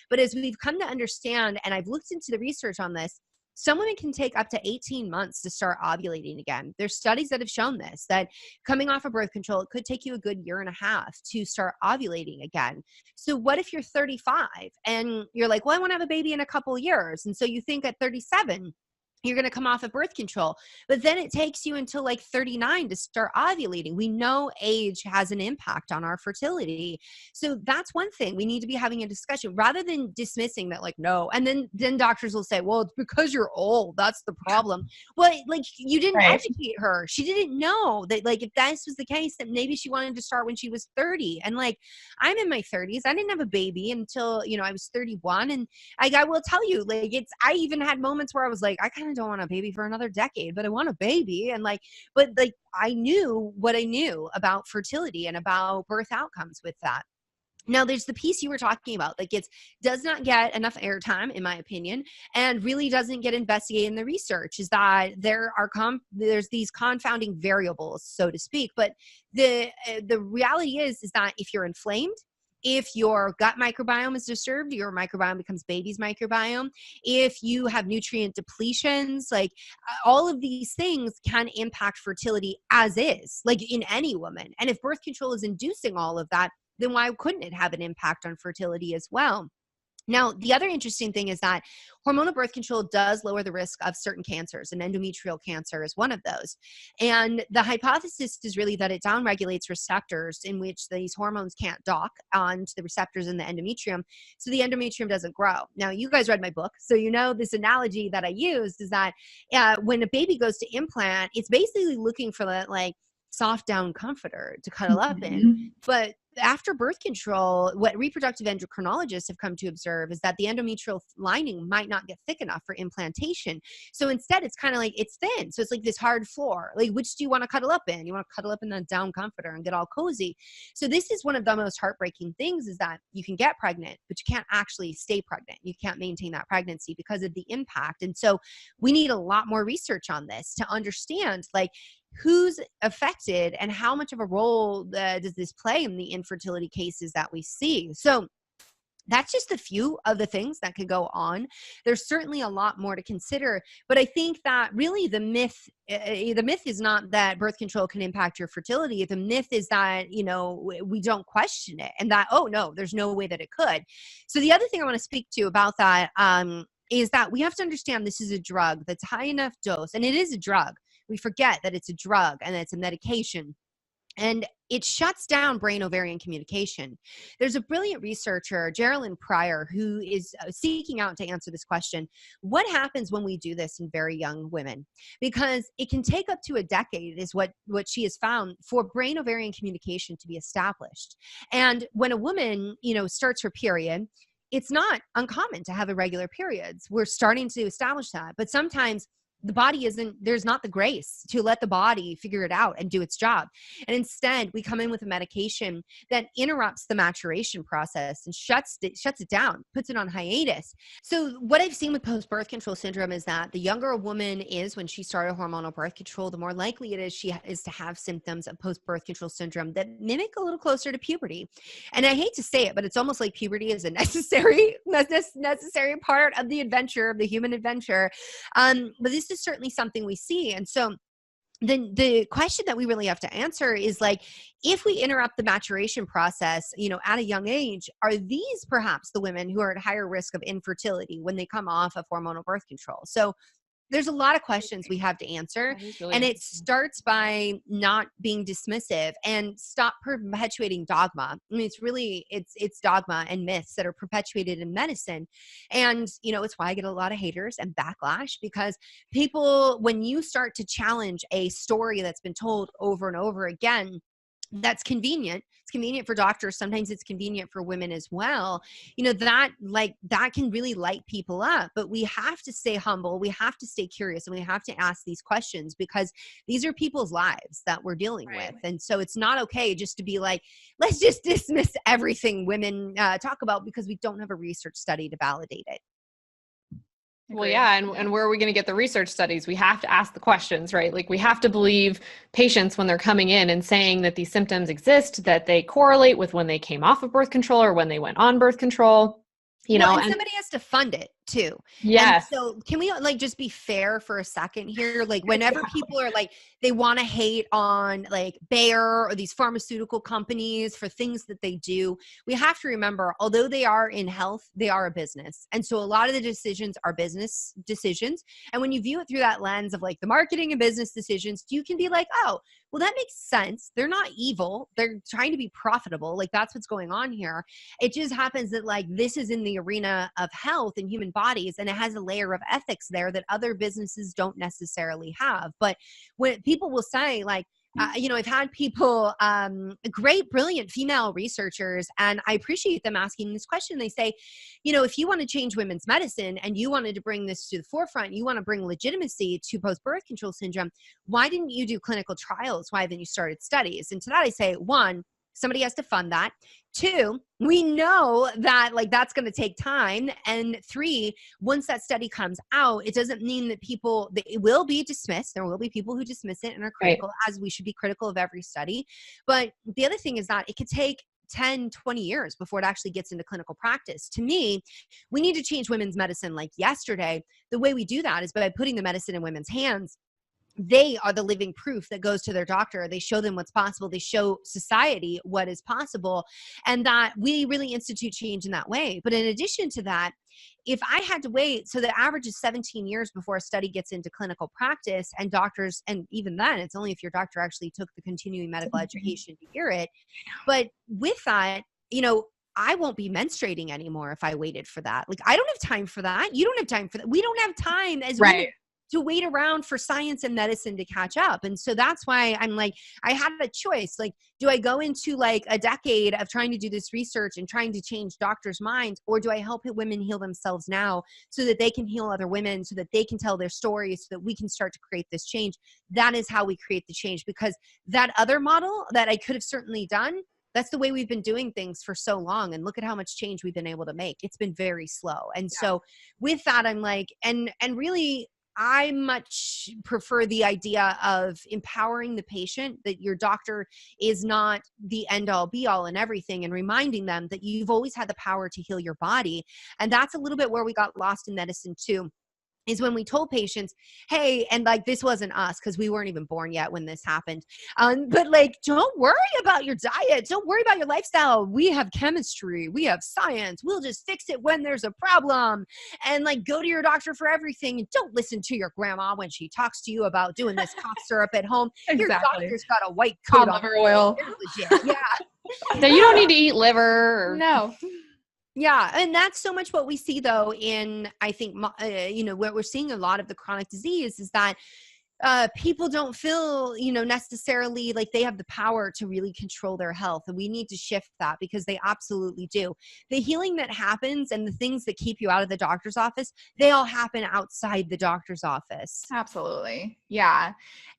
But as we've come to understand, and I've looked into the research on this, some women can take up to 18 months to start ovulating again. There's studies that have shown this, that coming off of birth control, it could take you a good 1.5 years to start ovulating again. So what if you're 35 and you're like, well, I want to have a baby in a couple of years. And so you think at 37, you're going to come off of birth control. But then it takes you until like 39 to start ovulating. We know age has an impact on our fertility. So that's one thing we need to be having a discussion rather than dismissing that, like, no. And then doctors will say, well, it's because you're old. That's the problem. Well, like, you didn't Right. educate her. She didn't know that, like, if this was the case, that maybe she wanted to start when she was 30. And like, I'm in my 30s. I didn't have a baby until, I was 31. And I will tell you, like, I even had moments where I was like, I kind of don't want a baby for another decade, but I want a baby. And like, but like, I knew what I knew about fertility and about birth outcomes with that. Now, there's the piece you were talking about that does not get enough airtime, in my opinion, and really doesn't get investigated in the research, is that there's these confounding variables, so to speak. But the reality is that if you're inflamed, if your gut microbiome is disturbed, your microbiome becomes baby's microbiome. If you have nutrient depletions, like all of these things can impact fertility as is, like in any woman. And if birth control is inducing all of that, then why couldn't it have an impact on fertility as well? Now, the other interesting thing is that hormonal birth control does lower the risk of certain cancers, and endometrial cancer is one of those. And the hypothesis is really that it downregulates receptors in which these hormones can't dock onto the receptors in the endometrium, so the endometrium doesn't grow. Now, you guys read my book, so you know this analogy that I used is that when a baby goes to implant, it's basically looking for that, like, soft down comforter to cuddle up in. But after birth control, what reproductive endocrinologists have come to observe is that the endometrial lining might not get thick enough for implantation. So instead, it's kind of like, it's thin. So it's like this hard floor. Like, which do you want to cuddle up in? You want to cuddle up in the down comforter and get all cozy. So this is one of the most heartbreaking things, is that you can get pregnant, but you can't actually stay pregnant. You can't maintain that pregnancy because of the impact. And so we need a lot more research on this to understand, like, who's affected and how much of a role does this play in the infertility cases that we see. So that's just a few of the things that could go on. There's certainly a lot more to consider, but I think that really the myth is not that birth control can impact your fertility. The myth is that, we don't question it, and that, oh no, there's no way that it could. So the other thing I want to speak to about that is that we have to understand this is a drug that's high enough dose, and it is a drug. We forget that it's a drug and it's a medication, and it shuts down brain-ovarian communication. There's a brilliant researcher, Jolene Brighten, who is seeking out to answer this question. What happens when we do this in very young women? Because it can take up to a decade, is what she has found, for brain-ovarian communication to be established. And when a woman, starts her period, it's not uncommon to have irregular periods. We're starting to establish that, but sometimes the body there's not the grace to let the body figure it out and do its job. And instead, we come in with a medication that interrupts the maturation process and shuts it down, puts it on hiatus. So what I've seen with post-birth control syndrome is that the younger a woman is when she started hormonal birth control, the more likely it is she is to have symptoms of post-birth control syndrome that mimic a little closer to puberty. And I hate to say it, but it's almost like puberty is a necessary part of the adventure, of the human adventure. But this is certainly something we see. And so then the question that we really have to answer is, like, if we interrupt the maturation process, at a young age, are these perhaps the women who are at higher risk of infertility when they come off of hormonal birth control? So there's a lot of questions we have to answer, and it starts by not being dismissive and stop perpetuating dogma. I mean, it's dogma and myths that are perpetuated in medicine. And, it's why I get a lot of haters and backlash, because people, when you start to challenge a story that's been told over and over again, that's convenient. It's convenient for doctors. Sometimes it's convenient for women as well. That can really light people up, but we have to stay humble. We have to stay curious, and we have to ask these questions, because these are people's lives that we're dealing with. And so it's not okay just to be like, let's just dismiss everything women talk about because we don't have a research study to validate it. Well, yeah. And where are we going to get the research studies? We have to ask the questions, right? Like, we have to believe patients when they're coming in and saying that these symptoms exist, that they correlate with when they came off of birth control or when they went on birth control. And somebody has to fund it too. Yes. And so can we like just be fair for a second here? Like whenever people are like, they want to hate on like Bayer or these pharmaceutical companies for things that they do, we have to remember, although they are in health, they are a business. And so a lot of the decisions are business decisions. And when you view it through that lens of like the marketing and business decisions, you can be like, oh, well, that makes sense. They're not evil. They're trying to be profitable. Like that's what's going on here. It just happens that like this is in the arena of health and human bodies, and it has a layer of ethics there that other businesses don't necessarily have. But when people will say like, I've had people, great, brilliant female researchers, and I appreciate them asking this question. They say, if you want to change women's medicine and you wanted to bring this to the forefront, you want to bring legitimacy to post-birth control syndrome, why didn't you do clinical trials? Why haven't you started studies? And to that I say, one, somebody has to fund that. Two, we know that like that's going to take time. And three, once that study comes out, it doesn't mean that it will be dismissed. There will be people who dismiss it and are critical, as we should be critical of every study. But the other thing is that it could take 10, 20 years before it actually gets into clinical practice. To me, we need to change women's medicine like yesterday. The way we do that is by putting the medicine in women's hands. They are the living proof that goes to their doctor. They show them what's possible. They show society what is possible, and that we really institute change in that way. But in addition to that, if I had to wait, so the average is 17 years before a study gets into clinical practice, and doctors, and even then, it's only if your doctor actually took the continuing medical education to hear it. But with that, I won't be menstruating anymore if I waited for that. Like, I don't have time for that. You don't have time for that. We don't have time as women to wait around for science and medicine to catch up. And so that's why I'm like, I had a choice. Like, do I go into like a decade of trying to do this research and trying to change doctors' minds, or do I help women heal themselves now so that they can heal other women, so that they can tell their stories, so that we can start to create this change? That is how we create the change, because that other model that I could have certainly done, that's the way we've been doing things for so long. And look at how much change we've been able to make. It's been very slow. And so with that, I'm like, and really, I much prefer the idea of empowering the patient, that your doctor is not the end all be all and everything, and reminding them that you've always had the power to heal your body. And that's a little bit where we got lost in medicine too, is when we told patients, hey, and like this wasn't us because we weren't even born yet when this happened. But like, don't worry about your diet. Don't worry about your lifestyle. We have chemistry. We have science. We'll just fix it when there's a problem. And like, go to your doctor for everything. And don't listen to your grandma when she talks to you about doing this cough syrup at home. Exactly. Your doctor's got a white coat on. Liver oil. Legit. Yeah. No, you don't need to eat liver. No. Yeah. And that's so much what we see though in, I think, what we're seeing a lot of the chronic disease is that people don't feel, necessarily like they have the power to really control their health. And we need to shift that, because they absolutely do. The healing that happens and the things that keep you out of the doctor's office, they all happen outside the doctor's office. Absolutely. Yeah.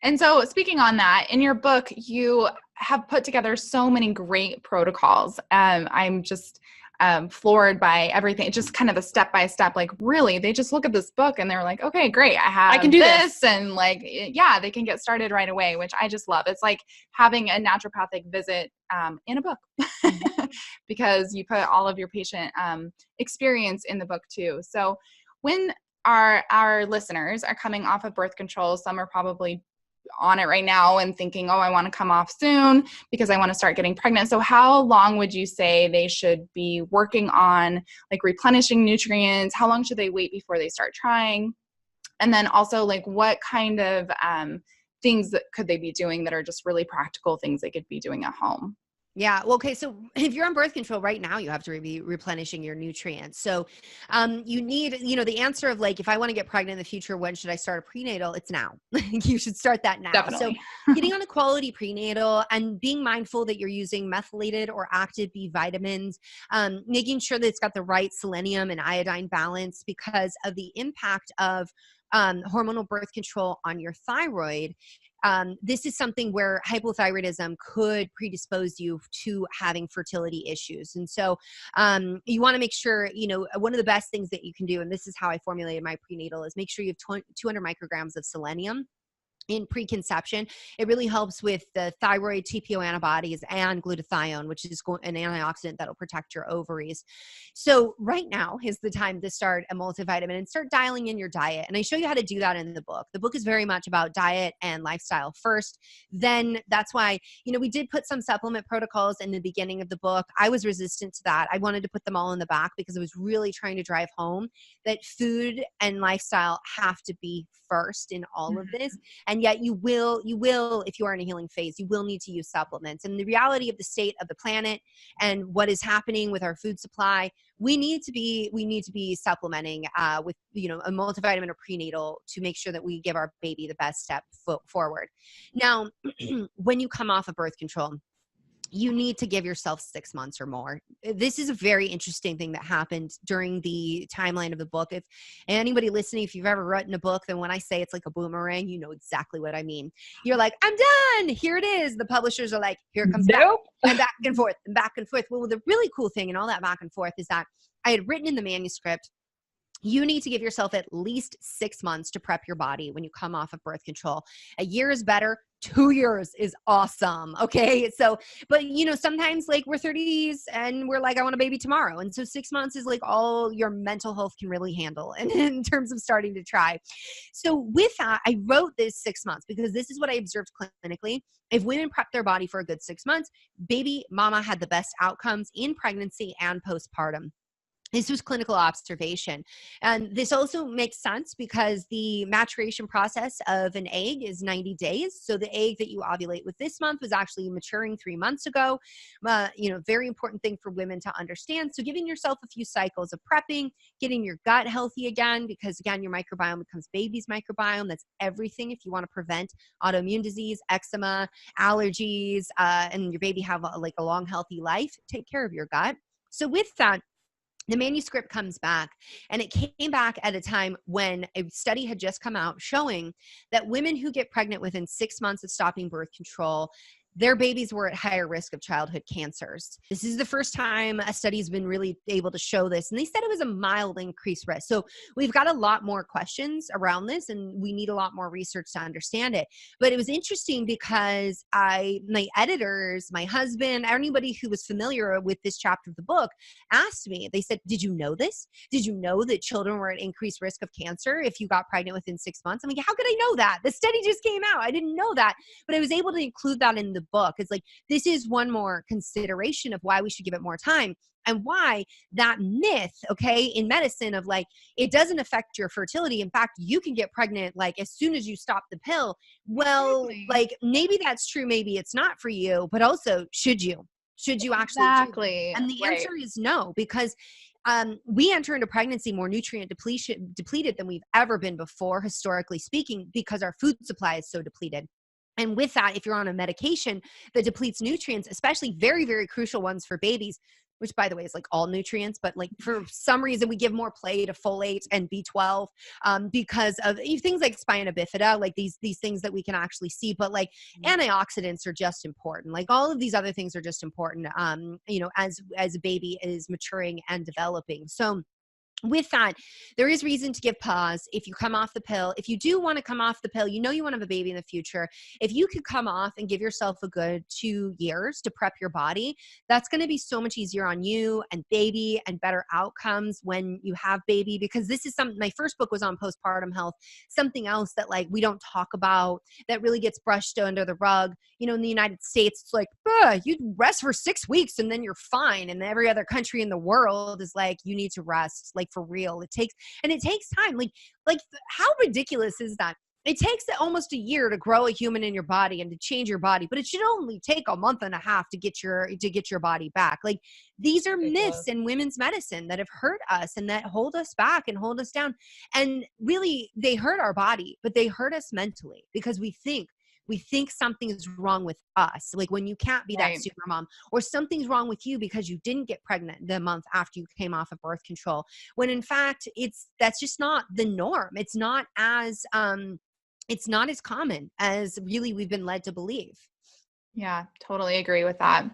And so speaking on that, in your book, you have put together so many great protocols. I'm just floored by everything. It's just kind of a step-by-step, like really, they just look at this book and they're like, okay, great. I can do this. And like, yeah, they can get started right away, which I just love. It's like having a naturopathic visit in a book because you put all of your patient experience in the book too. So when our listeners are coming off of birth control, some are probably on it right now and thinking, oh, I want to come off soon because I want to start getting pregnant. So how long would you say they should be working on like replenishing nutrients? How long should they wait before they start trying? And then also like what kind of things that could they be doing that are just really practical things they could be doing at home? Yeah. Well, okay. So if you're on birth control right now, you have to be replenishing your nutrients. So you need, the answer of like, if I want to get pregnant in the future, when should I start a prenatal? It's now. You should start that now. Definitely. So getting on a quality prenatal and being mindful that you're using methylated or active B vitamins, making sure that it's got the right selenium and iodine balance because of the impact of hormonal birth control on your thyroid. This is something where hypothyroidism could predispose you to having fertility issues. And so you want to make sure, one of the best things that you can do, and this is how I formulated my prenatal, is make sure you have 200 micrograms of selenium in preconception. It really helps with the thyroid, TPO antibodies, and glutathione, which is an antioxidant that'll protect your ovaries. So right now is the time to start a multivitamin and start dialing in your diet. And I show you how to do that in the book. The book is very much about diet and lifestyle first. Then that's why, we did put some supplement protocols in the beginning of the book. I was resistant to that. I wanted to put them all in the back because I was really trying to drive home that food and lifestyle have to be first in all of this. And yet you will, if you are in a healing phase, you will need to use supplements. And the reality of the state of the planet and what is happening with our food supply, we need to be supplementing with, a multivitamin or prenatal to make sure that we give our baby the best step forward. Now, when you come off of birth control, you need to give yourself 6 months or more. This is a very interesting thing that happened during the timeline of the book. If anybody listening, if you've ever written a book, then when I say it's like a boomerang, you know exactly what I mean. You're like, I'm done. Here it is. The publishers are like, here it comes back and back and forth and back and forth. Well, the really cool thing in all that back and forth is that I had written in the manuscript, you need to give yourself at least 6 months to prep your body when you come off of birth control. A year is better. 2 years is awesome. Okay. So, but sometimes like we're 30s and we're like, I want a baby tomorrow. And so 6 months is like all your mental health can really handle and in terms of starting to try. So with that, I wrote this 6 months because this is what I observed clinically. If women prep their body for a good 6 months, baby mama had the best outcomes in pregnancy and postpartum. This was clinical observation. And this also makes sense because the maturation process of an egg is 90 days. So the egg that you ovulate with this month was actually maturing 3 months ago. Very important thing for women to understand. So giving yourself a few cycles of prepping, getting your gut healthy again, because again, your microbiome becomes baby's microbiome. That's everything if you want to prevent autoimmune disease, eczema, allergies, and your baby have a long, healthy life. Take care of your gut. So with that, the manuscript comes back, and it came back at a time when a study had just come out showing that women who get pregnant within 6 months of stopping birth control, their babies were at higher risk of childhood cancers. This is the first time a study's been really able to show this. And they said it was a mild increased risk. So we've got a lot more questions around this, and we need a lot more research to understand it. But it was interesting because my editors, my husband, anybody who was familiar with this chapter of the book asked me, they said, did you know this? Did you know that children were at increased risk of cancer if you got pregnant within 6 months? I'm like, how could I know that? The study just came out. I didn't know that. But I was able to include that in the book. It's like, this is one more consideration of why we should give it more time and why that myth, okay, in medicine of like, it doesn't affect your fertility. In fact, you can get pregnant like as soon as you stop the pill. Well, like maybe that's true. Maybe it's not for you, but also should you actually? Exactly. And the answer is no, because we enter into pregnancy more nutrient depleted than we've ever been before, historically speaking, because our food supply is so depleted. And with that, if you're on a medication that depletes nutrients, especially very, very crucial ones for babies, which by the way is like all nutrients, but like for some reason we give more play to folate and B12 because of things like spina bifida, like these things that we can actually see. But like antioxidants are just important. Like all of these other things are just important, as a baby is maturing and developing. So with that, there is reason to give pause if you come off the pill. If you do want to come off the pill, you want to have a baby in the future. If you could come off and give yourself a good 2 years to prep your body, that's going to be so much easier on you and baby and better outcomes when you have baby. Because this is something, my first book was on postpartum health, something else that like we don't talk about that really gets brushed under the rug. In the United States, it's like, you rest for 6 weeks and then you're fine. And every other country in the world is like, you need to rest. Like for real. It takes time. Like how ridiculous is that? It takes almost a year to grow a human in your body and to change your body, but it should only take a month and a half to get your body back. Like these are myths in women's medicine that have hurt us and that hold us back and hold us down. And really they hurt our body, but they hurt us mentally because we think something is wrong with us. Like when you can't be that super mom, or something's wrong with you because you didn't get pregnant the month after you came off of birth control. When in fact, that's just not the norm. It's not as common as really we've been led to believe. Yeah, totally agree with that.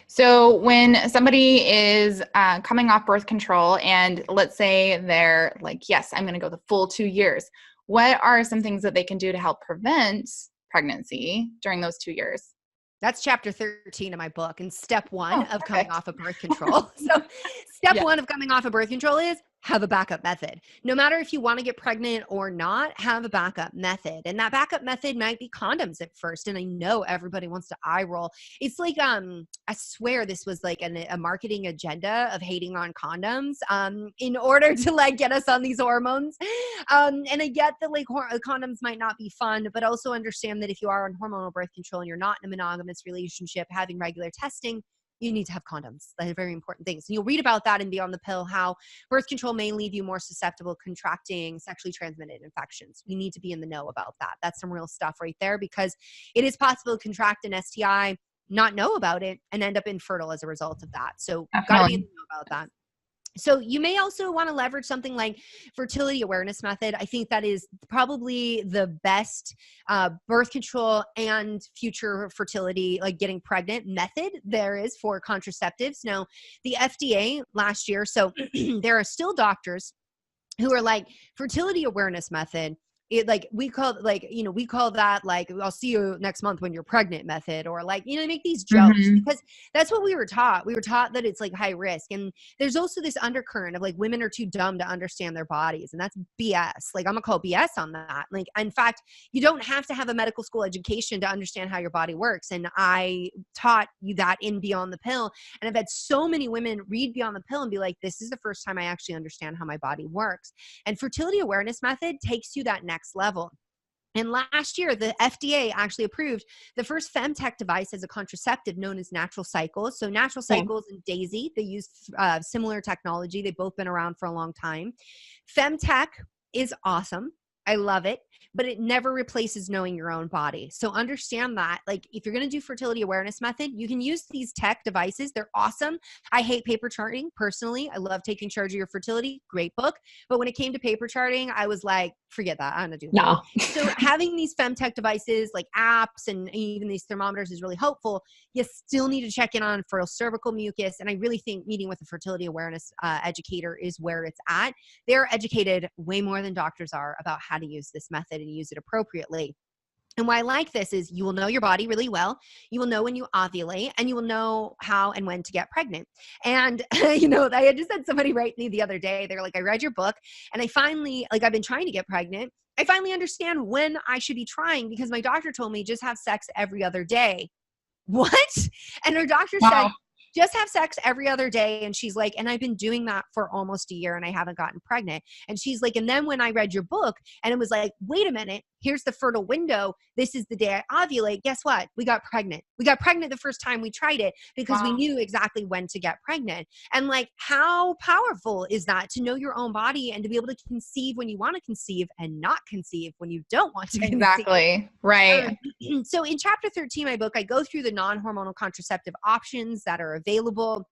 So when somebody is coming off birth control and let's say they're like, yes, I'm going to go the full 2 years. what are some things that they can do to help prevent pregnancy during those 2 years? That's chapter 13 of my book, and step one Oh, of coming perfect. off of birth control. So step Yeah. one of coming off of birth control is have a backup method. No matter if you want to get pregnant or not, have a backup method. And that backup method might be condoms at first. And I know everybody wants to eye roll. It's like, I swear this was like a marketing agenda of hating on condoms in order to like get us on these hormones. And I get that like condoms might not be fun, but also understand that if you are on hormonal birth control and you're not in a monogamous relationship, having regular testing, you need to have condoms. That are very important things. And you'll read about that in Beyond the Pill, how birth control may leave you more susceptible contracting sexually transmitted infections. We need to be in the know about that. That's some real stuff right there, because it is possible to contract an STI, not know about it, and end up infertile as a result of that. So gotta be in the know about that. So you may also want to leverage something like fertility awareness method. I think that is probably the best birth control and future fertility, like getting pregnant method there is for contraceptives. Now, the FDA last year, so there are still doctors who are like fertility awareness method. It like we call that like I'll see you next month when you're pregnant method, or like, make these jokes because that's what we were taught. We were taught that it's like high risk. And there's also this undercurrent of like women are too dumb to understand their bodies. And that's BS. Like I'm gonna call BS on that. Like, in fact, you don't have to have a medical school education to understand how your body works. And I taught you that in Beyond the Pill. And I've had so many women read Beyond the Pill and be like, this is the first time I actually understand how my body works. And fertility awareness method takes you that next level. And last year, the FDA actually approved the first femtech device as a contraceptive known as Natural Cycles. So Natural Cycles and Daisy, they use similar technology. They've both been around for a long time. Femtech is awesome. I love it, but it never replaces knowing your own body. So understand that, like, if you're going to do fertility awareness method, you can use these tech devices. They're awesome. I hate paper charting personally. I love Taking Charge of Your Fertility. Great book. But when it came to paper charting, I was like, forget that. I'm going to do that. No. So having these femtech devices like apps and even these thermometers is really helpful. You still need to check in on fertile cervical mucus. And I really think meeting with a fertility awareness educator is where it's at. They're educated way more than doctors are about how to use this method and use it appropriately. And why I like this is you will know your body really well. You will know when you ovulate, and you will know how and when to get pregnant. And, I had just had somebody write me the other day. They're like, I read your book and I finally, like, I've been trying to get pregnant. I finally understand when I should be trying because my doctor told me just have sex every other day. What? And her doctor said, just have sex every other day. And she's like, and I've been doing that for almost a year and I haven't gotten pregnant. And she's like, and then when I read your book and it was like, wait a minute, here's the fertile window. This is the day I ovulate. Guess what? We got pregnant. We got pregnant the first time we tried it because we knew exactly when to get pregnant. And like, how powerful is that to know your own body and to be able to conceive when you want to conceive and not conceive when you don't want to conceive. Exactly. Right. So in chapter 13 of my book, I go through the non-hormonal contraceptive options that are available,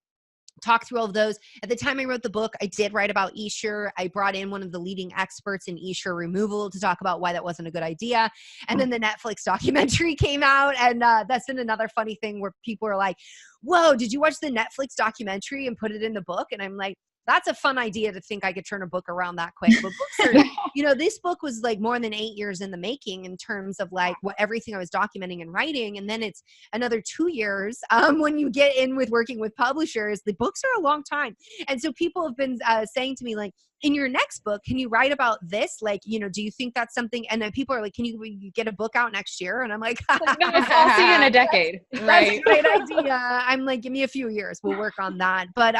talk through all of those. At the time I wrote the book, I did write about Essure. I brought in one of the leading experts in Essure removal to talk about why that wasn't a good idea. And then the Netflix documentary came out. And that's been another funny thing where people are like, whoa, did you watch the Netflix documentary and put it in the book? And I'm like, that's a fun idea to think I could turn a book around that quick. But books are, this book was like more than 8 years in the making in terms of like what everything I was documenting and writing. And then it's another 2 years when you get in with working with publishers. The books are a long time. And so people have been saying to me like, in your next book, can you write about this? Like, do you think that's something? And then people are like, can you get a book out next year? And I'm like, no, I'll see you in a decade. Right. That's a great idea. I'm like, give me a few years. We'll work on that. But,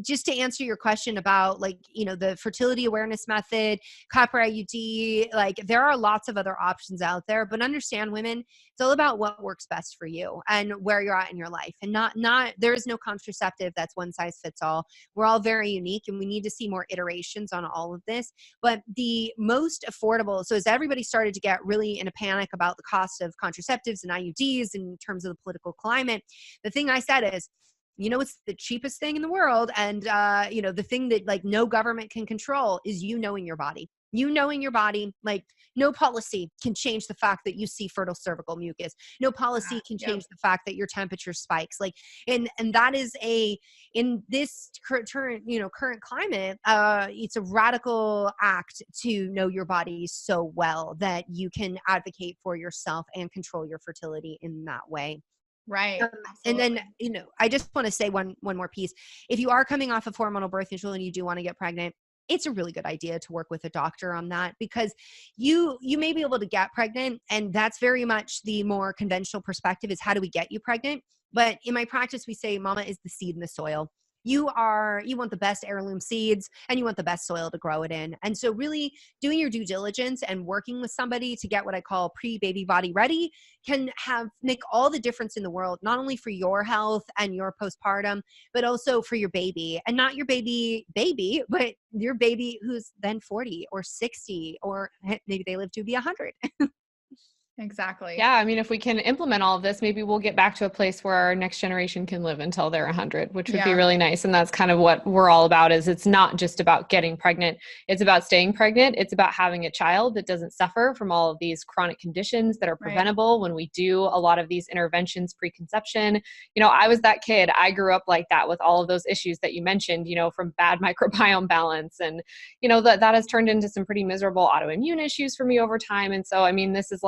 just to answer your question about like, the fertility awareness method, copper IUD, like there are lots of other options out there, but understand women, it's all about what works best for you and where you're at in your life. And not, there is no contraceptive that's one size fits all. We're all very unique and we need to see more iterations on all of this. But the most affordable, so as everybody started to get really in a panic about the cost of contraceptives and IUDs in terms of the political climate, the thing I said is, it's the cheapest thing in the world. And, the thing that like no government can control is knowing your body. You knowing your body, like no policy can change the fact that you see fertile cervical mucus. No policy can Yep. change the fact that your temperature spikes. Like, and that is in this current, current climate, it's a radical act to know your body so well that you can advocate for yourself and control your fertility in that way. Right. And then, Absolutely. I just want to say one more piece. If you are coming off of hormonal birth control and you do want to get pregnant, it's a really good idea to work with a doctor on that, because you may be able to get pregnant, and that's very much the more conventional perspective, is how do we get you pregnant? But in my practice, we say mama is the seed in the soil. You want the best heirloom seeds, and you want the best soil to grow it in. And so really doing your due diligence and working with somebody to get what I call pre-baby body ready can make all the difference in the world, not only for your health and your postpartum, but also for your baby. And not your baby, but your baby who's then 40 or 60, or maybe they live to be 100. Exactly. Yeah, I mean, if we can implement all of this, maybe we'll get back to a place where our next generation can live until they're 100, which would be really nice. And that's kind of what we're all about. Is it's not just about getting pregnant. It's about staying pregnant. It's about having a child that doesn't suffer from all of these chronic conditions that are preventable when we do a lot of these interventions preconception. I was that kid. I grew up like that with all of those issues that you mentioned, from bad microbiome balance. And, that has turned into some pretty miserable autoimmune issues for me over time. And so, I mean, this is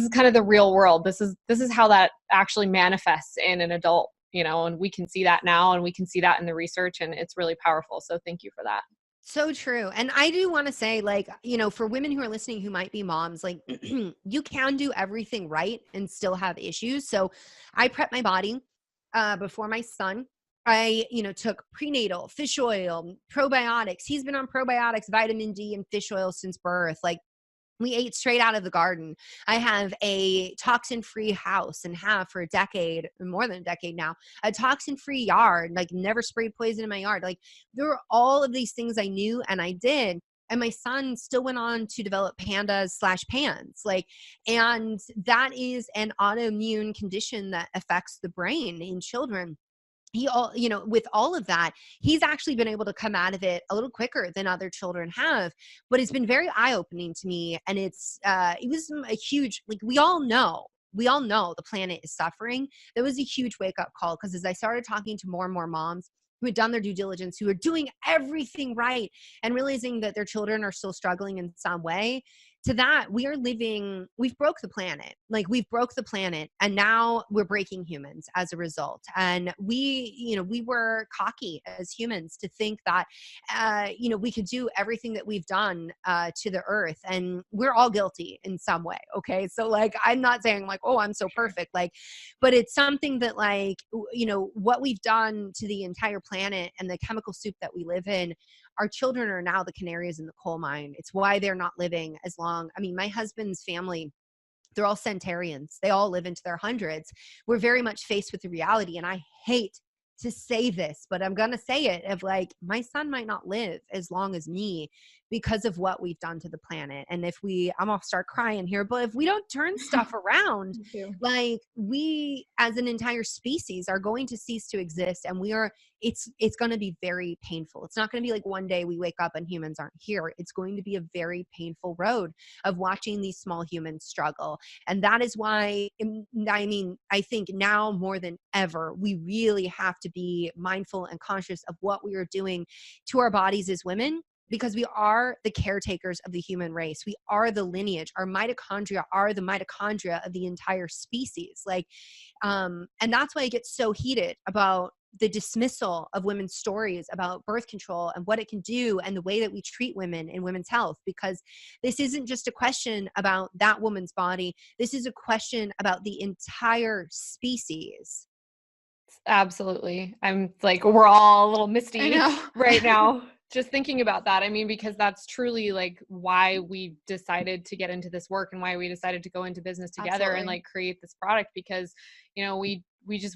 kind of the real world. This is how that actually manifests in an adult, and we can see that now, and we can see that in the research, and it's really powerful. So thank you for that. So true. And I do want to say, for women who are listening who might be moms, you can do everything right and still have issues. So I prepped my body before my son. I, took prenatal, fish oil, probiotics. He's been on probiotics, vitamin D, and fish oil since birth. We ate straight out of the garden. I have a toxin-free house and have for a decade, more than a decade now, a toxin-free yard, never sprayed poison in my yard. There were all of these things I knew and I did. And my son still went on to develop pandas/PANS. And that is an autoimmune condition that affects the brain in children. With all of that, he's actually been able to come out of it a little quicker than other children have, but it's been very eye-opening to me. And it was a huge, we all know the planet is suffering. That was a huge wake-up call, because as I started talking to more and more moms who had done their due diligence, who are doing everything right and realizing that their children are still struggling in some way, to that, we've broke the planet. We've broke the planet, and now we're breaking humans as a result. And we were cocky as humans to think that, we could do everything that we've done to the earth, and we're all guilty in some way. Okay. So I'm not saying oh, I'm so perfect, but it's something that what we've done to the entire planet and the chemical soup that we live in. Our children are now the canaries in the coal mine. It's why they're not living as long. I mean, my husband's family, they're all centenarians. They all live into their hundreds. We're very much faced with the reality. And I hate to say this, but I'm going to say it, of my son might not live as long as me because of what we've done to the planet. And I'm going to start crying here, but if we don't turn stuff around, we as an entire species are going to cease to exist. And it's going to be very painful. It's not going to be one day we wake up and humans aren't here. It's going to be a very painful road of watching these small humans struggle. And that is why, I think now more than ever, we really have to be mindful and conscious of what we are doing to our bodies as women, because we are the caretakers of the human race. We are the lineage. Our mitochondria are the mitochondria of the entire species. And that's why I get so heated about the dismissal of women's stories about birth control and what it can do and the way that we treat women and women's health, because this isn't just a question about that woman's body. This is a question about the entire species. Absolutely. I'm we're all a little misty right now. Just thinking about that. I mean, because that's truly why we decided to get into this work and why we decided to go into business together. Absolutely. And create this product, because,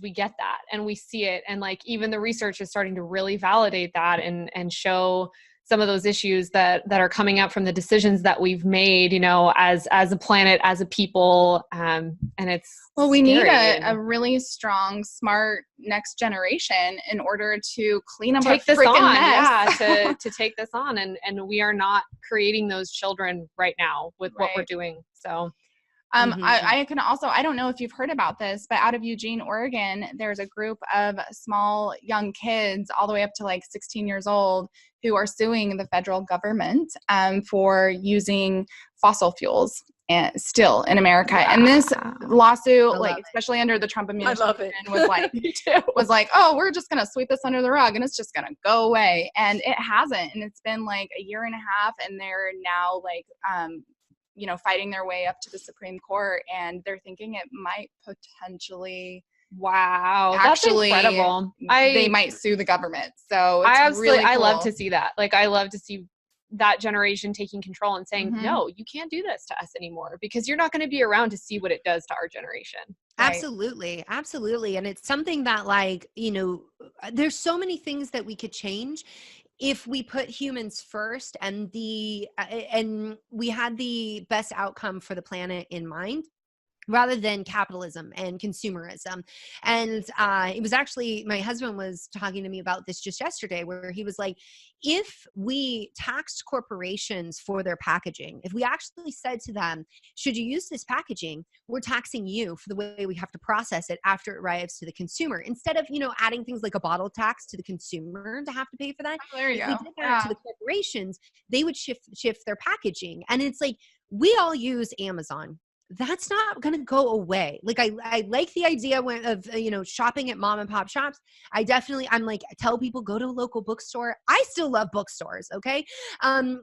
we get that and we see it. And even the research is starting to really validate that and show some of those issues that are coming up from the decisions that we've made, you know, as a planet, as a people. And it's we need scary. a really strong, smart next generation in order to clean up take our this freaking on. mess. Yeah, to take this on. And we are not creating those children right now with what we're doing. So I can also, I don't know if you've heard about this, but out of Eugene, Oregon, there's a group of small young kids all the way up to like 16 years old who are suing the federal government for using fossil fuels still in America. Wow. And this lawsuit, like especially under the Trump administration, was like, oh, we're just going to sweep this under the rug and it's just going to go away. And it hasn't. And it's been like a year and a half, and they're now like, you know, fighting their way up to the Supreme Court, and they're thinking it might potentially, actually, that's incredible. They might sue the government. So it's I cool. love to see that. Like, I love to see that generation taking control and saying, no, you can't do this to us anymore, because you're not going to be around to see what it does to our generation. Absolutely. Absolutely. And it's something that, like, you know, there's so many things that we could change if we put humans first and we had the best outcome for the planet in mind, rather than capitalism and consumerism. And it was actually, my husband was talking to me about this just yesterday, where he was like, if we taxed corporations for their packaging, if we actually said to them, should you use this packaging, we're taxing you for the way we have to process it after it arrives to the consumer, instead of, you know, adding things like a bottle tax to the consumer to have to pay for that. There you if go. we did that to the corporations, they would shift their packaging. And it's like, we all use Amazon. That's not going to go away. Like, I like the idea of, you know, shopping at mom and pop shops. I'm like, I tell people, go to a local bookstore. I still love bookstores. Okay. And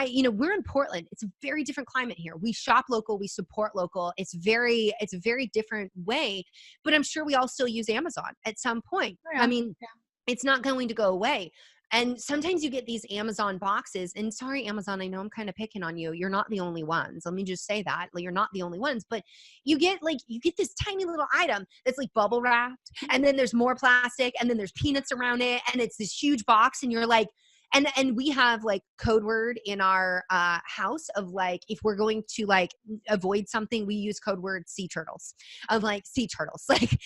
you know, we're in Portland. It's a very different climate here. We shop local, we support local. It's a very different way, but I'm sure we all still use Amazon at some point. I mean, it's not going to go away. And sometimes you get these Amazon boxes, and sorry, Amazon, I know I'm kind of picking on you. You're not the only ones. Let me just say that. Like, you're not the only ones, but you get this tiny little item that's like bubble wrapped, and then there's more plastic, and then there's peanuts around it, and it's this huge box, and you're like, and we have like code word in our house of like, if we're going to like avoid something, we use code word sea turtles, of like sea turtles, like,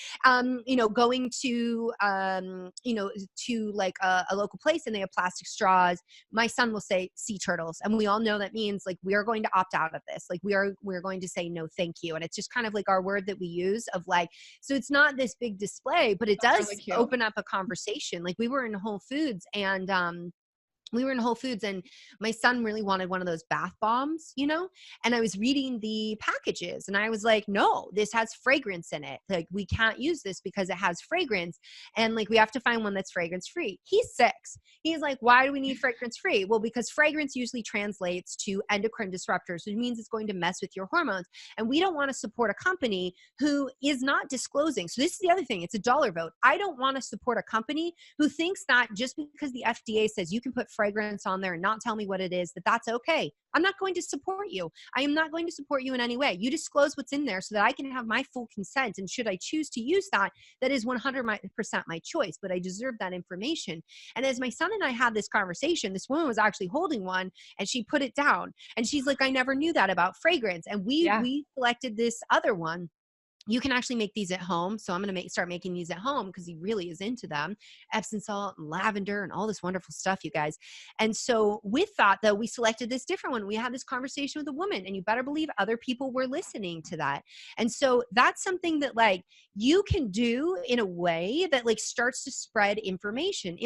you know, going to, you know, to like a local place and they have plastic straws. My son will say sea turtles. And we all know that means like, we are going to opt out of this. Like, we're going to say, no, thank you. And it's just kind of like our word that we use of like, so it's not this big display, but it does really open up a conversation. Like, we were in Whole Foods and, my son really wanted one of those bath bombs, you know, and I was reading the packages and I was like, no, this has fragrance in it. Like, we can't use this because it has fragrance. And like, we have to find one that's fragrance free. He's 6. He's like, why do we need fragrance free? Well, because fragrance usually translates to endocrine disruptors, which means it's going to mess with your hormones. And we don't want to support a company who is not disclosing. So this is the other thing. It's a dollar vote. I don't want to support a company who thinks that just because the FDA says you can put fragrance on there and not tell me what it is, that's okay. I'm not going to support you. I am not going to support you in any way. You disclose what's in there so that I can have my full consent. And should I choose to use that, that is 100% my choice, but I deserve that information. And as my son and I had this conversation, this woman was actually holding one and she put it down and she's like, I never knew that about fragrance. And we selected this other one. You can actually make these at home. So I'm going to start making these at home because he really is into them. Epsom salt and lavender and all this wonderful stuff, you guys. And so with that, though, we selected this different one. We had this conversation with a woman, and you better believe other people were listening to that. And so that's something that like you can do in a way that like starts to spread information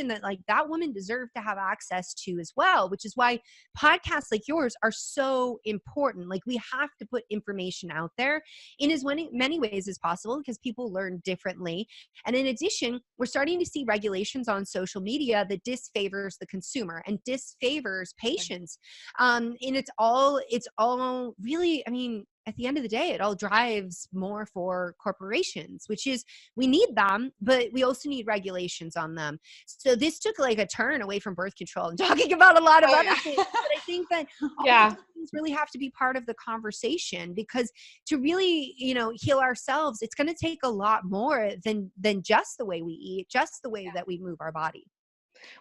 that like that woman deserved to have access to as well, which is why podcasts like yours are so important. Like, we have to put information out there in as many ways as possible because people learn differently. And in addition, we're starting to see regulations on social media that disfavors the consumer and disfavors patients. And it's all really, I mean, at the end of the day, it all drives more for corporations, which is, we need them, but we also need regulations on them. So this took like a turn away from birth control and talking about a lot of other things. But I think that all things really have to be part of the conversation, because to really, you know, heal ourselves, it's going to take a lot more than just the way we eat, just the way that we move our body.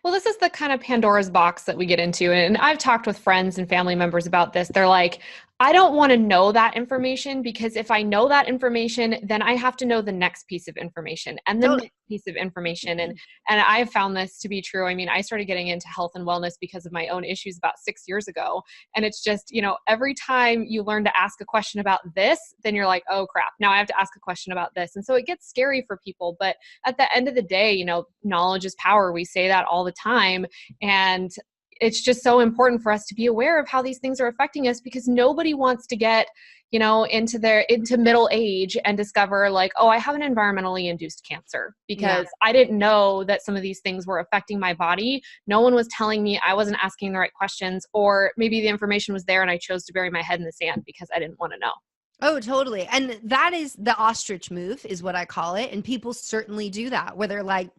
Well, this is the kind of Pandora's box that we get into. And I've talked with friends and family members about this. They're like, I don't want to know that information because if I know that information, then I have to know the next piece of information and the Totally. next piece of information. And I've found this to be true. I mean, I started getting into health and wellness because of my own issues about 6 years ago. And it's just, every time you learn to ask a question about this, then you're like, oh crap, now I have to ask a question about this. And so it gets scary for people. But at the end of the day, knowledge is power. We say that all the time. And it's just so important for us to be aware of how these things are affecting us because nobody wants to get, into middle age and discover like, oh, I have an environmentally induced cancer because I didn't know that some of these things were affecting my body. No one was telling me, I wasn't asking the right questions, or maybe the information was there and I chose to bury my head in the sand because I didn't want to know. Oh, totally. And that is the ostrich move is what I call it. And people certainly do that where they're like,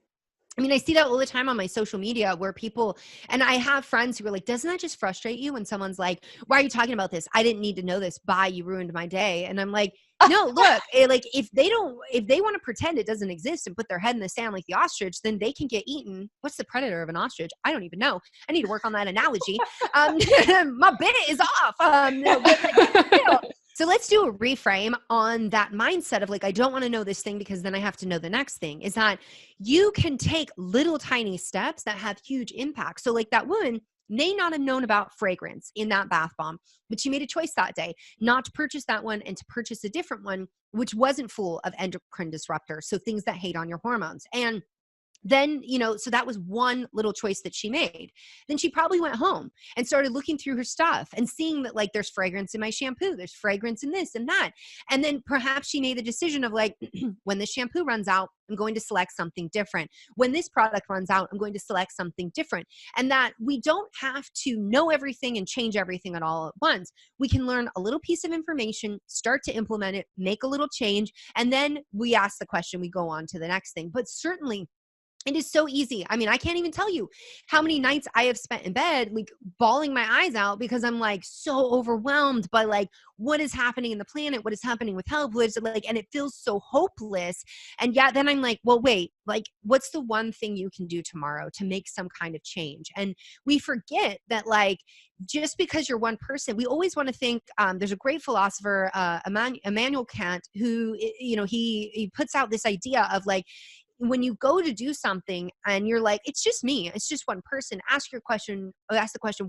I see that all the time on my social media where people, and I have friends who are like, doesn't that just frustrate you when someone's like, why are you talking about this? I didn't need to know this. Bye. You ruined my day. And I'm like, no, look, like if they want to pretend it doesn't exist and put their head in the sand like the ostrich, then they can get eaten. What's the predator of an ostrich? I don't even know. I need to work on that analogy. My bit is off. No, but like, so let's do a reframe on that mindset of like, I don't want to know this thing because then I have to know the next thing, is that you can take little tiny steps that have huge impact. So like that woman may not have known about fragrance in that bath bomb, but she made a choice that day not to purchase that one and to purchase a different one, which wasn't full of endocrine disruptors. So things that hate on your hormones. And then, so that was one little choice that she made. Then she probably went home and started looking through her stuff and seeing that like, there's fragrance in my shampoo, there's fragrance in this and that. And then perhaps she made the decision of like, when the shampoo runs out, I'm going to select something different. When this product runs out, I'm going to select something different. And that we don't have to know everything and change everything at all at once. We can learn a little piece of information, start to implement it, make a little change. And then we ask the question, we go on to the next thing. But certainly, it is so easy. I can't even tell you how many nights I have spent in bed, like bawling my eyes out because I'm like so overwhelmed by like what is happening in the planet, what is happening with health, and it feels so hopeless. And yet then I'm like, well, wait, like what's the one thing you can do tomorrow to make some kind of change? And we forget that like, just because you're one person, we always want to think, there's a great philosopher, Immanuel Kant, who, he puts out this idea of like, when you go to do something and you're like, it's just me, it's just one person, ask the question,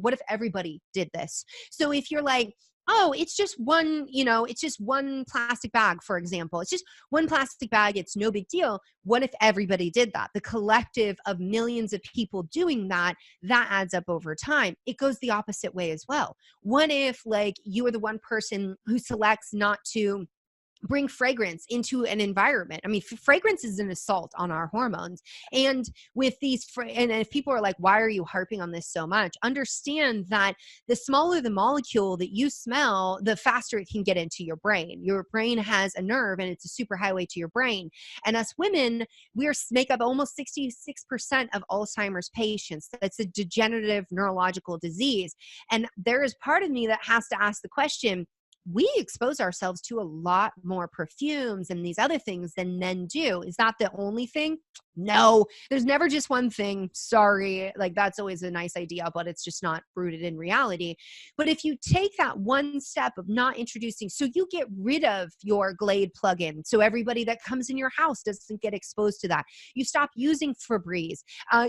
what if everybody did this? So if you're like, oh, it's just one plastic bag, for example, it's just one plastic bag, it's no big deal. What if everybody did that? The collective of millions of people doing that adds up over time. It goes the opposite way as well. What if like you are the one person who selects not to bring fragrance into an environment? Fragrance is an assault on our hormones. And with these, and if people are like, why are you harping on this so much? Understand that the smaller the molecule that you smell, the faster it can get into your brain. Your brain has a nerve and it's a superhighway to your brain. And us women, make up almost 66% of Alzheimer's patients. That's a degenerative neurological disease. And there is part of me that has to ask the question, we expose ourselves to a lot more perfumes and these other things than men do. Is that the only thing? No, there's never just one thing. Sorry. Like that's always a nice idea, but it's just not rooted in reality. But if you take that one step of not introducing, so you get rid of your Glade plugin, so everybody that comes in your house doesn't get exposed to that. You stop using Febreze.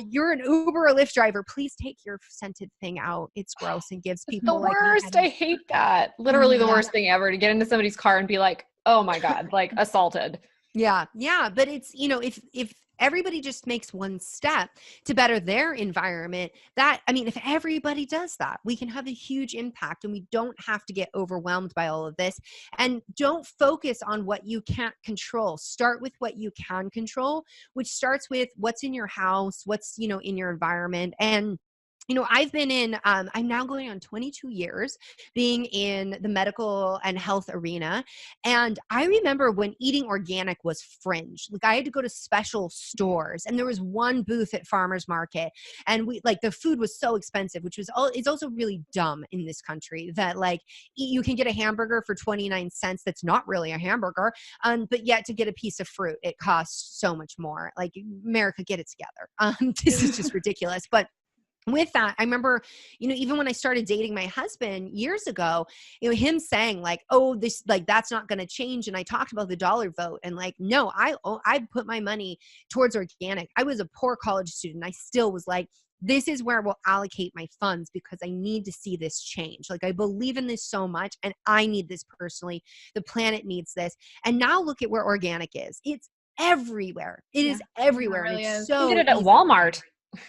You're an Uber or Lyft driver. Please take your scented thing out. It's gross and gives people the worst. I hate that. Literally the worst thing ever, to get into somebody's car and be like, oh my God, like assaulted. Yeah. But it's, if everybody just makes one step to better their environment, if everybody does that, we can have a huge impact, and we don't have to get overwhelmed by all of this. And don't focus on what you can't control. Start with what you can control, which starts with what's in your house, what's, in your environment. And I've been in, I'm now going on 22 years being in the medical and health arena. And I remember when eating organic was fringe. Like I had to go to special stores and there was one booth at farmer's market and the food was so expensive, which was it's also really dumb in this country that you can get a hamburger for 29 cents. That's not really a hamburger. But yet to get a piece of fruit, it costs so much more. Like America, get it together. This is just ridiculous. But with that, I remember, even when I started dating my husband years ago, him saying oh, this, that's not going to change. And I talked about the dollar vote and no, I put my money towards organic. I was a poor college student. I still was this is where we'll allocate my funds because I need to see this change. I believe in this so much and I need this personally. The planet needs this. And now look at where organic is. It's everywhere. It is everywhere. It really and it's is. so You get it at easy. Walmart.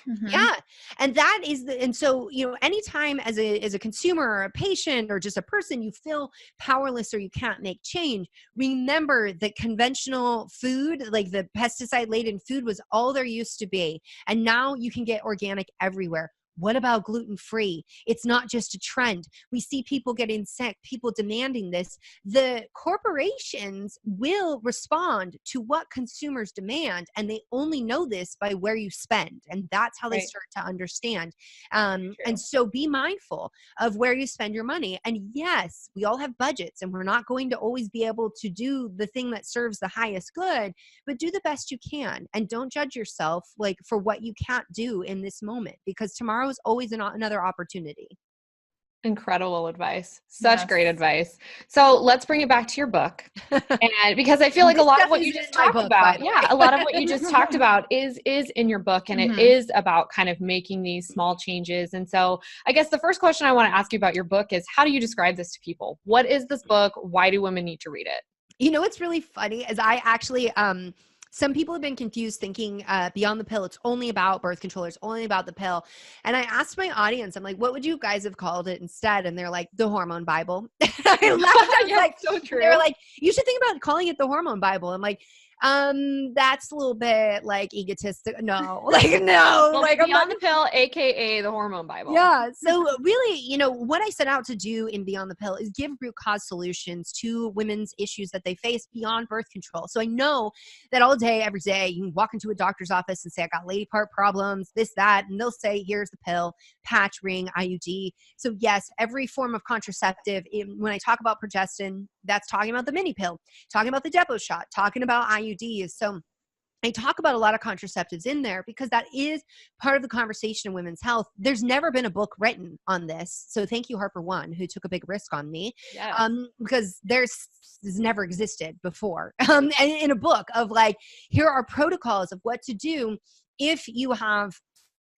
Mhm. Yeah. And that is and so, anytime as a consumer or a patient or just a person, you feel powerless or you can't make change, remember that conventional food, like the pesticide laden food was all there used to be. And now you can get organic everywhere. What about gluten-free? It's not just a trend. We see people getting sick, people demanding this. The corporations will respond to what consumers demand, and they only know this by where you spend. And that's how they Right. start to understand. And so be mindful of where you spend your money. And yes, we all have budgets, and we're not going to always be able to do the thing that serves the highest good, but do the best you can. And don't judge yourself for what you can't do in this moment, because tomorrow is always another opportunity. Incredible advice. Such Yes. great advice. So let's bring it back to your book. And because I feel like a lot of what you just talked about, a lot of what you just talked about is in your book, and it is about kind of making these small changes. And so I guess the first question I want to ask you about your book is, how do you describe this to people? What is this book? Why do women need to read it? What's really funny is I actually, some people have been confused thinking Beyond the Pill, it's only about birth control, it's only about the pill. And I asked my audience, I'm like, what would you guys have called it instead? And they're like, the Hormone Bible. I laughed. I was so true. They were like, you should think about calling it the Hormone Bible. I'm like, that's a little bit egotistic. No, no, Well, Beyond the Pill, AKA the Hormone Bible. Yeah. So really, what I set out to do in Beyond the Pill is give root cause solutions to women's issues that they face beyond birth control. So I know that all day, every day, you can walk into a doctor's office and say, I got lady part problems, this, that, and they'll say, here's the pill, patch, ring, IUD. So yes, every form of contraceptive, when I talk about progestin, that's talking about the mini pill, talking about the depot shot, talking about IUDs. So I talk about a lot of contraceptives in there because that is part of the conversation in women's health. There's never been a book written on this. So thank you, Harper One, who took a big risk on me, because this never existed before. And in a book of here are protocols of what to do if you have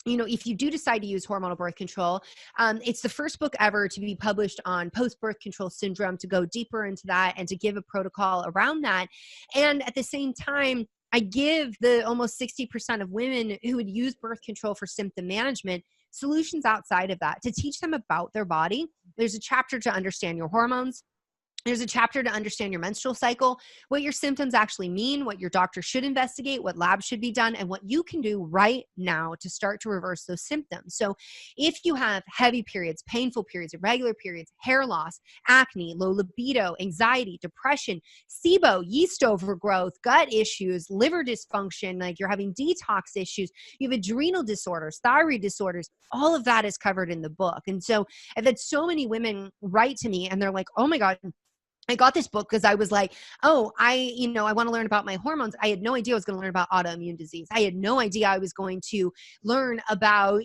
if you do decide to use hormonal birth control. It's the first book ever to be published on post-birth control syndrome, to go deeper into that and to give a protocol around that. And at the same time, I give the almost 60% of women who would use birth control for symptom management solutions outside of that, to teach them about their body. There's a chapter to understand your hormones. There's a chapter to understand your menstrual cycle, what your symptoms actually mean, what your doctor should investigate, what labs should be done, and what you can do right now to start to reverse those symptoms. So if you have heavy periods, painful periods, irregular periods, hair loss, acne, low libido, anxiety, depression, SIBO, yeast overgrowth, gut issues, liver dysfunction, you're having detox issues, you have adrenal disorders, thyroid disorders, all of that is covered in the book. And so I've had so many women write to me and they're like, oh my God, I got this book because I was like, oh, I want to learn about my hormones. I had no idea I was going to learn about autoimmune disease. I had no idea I was going to learn about,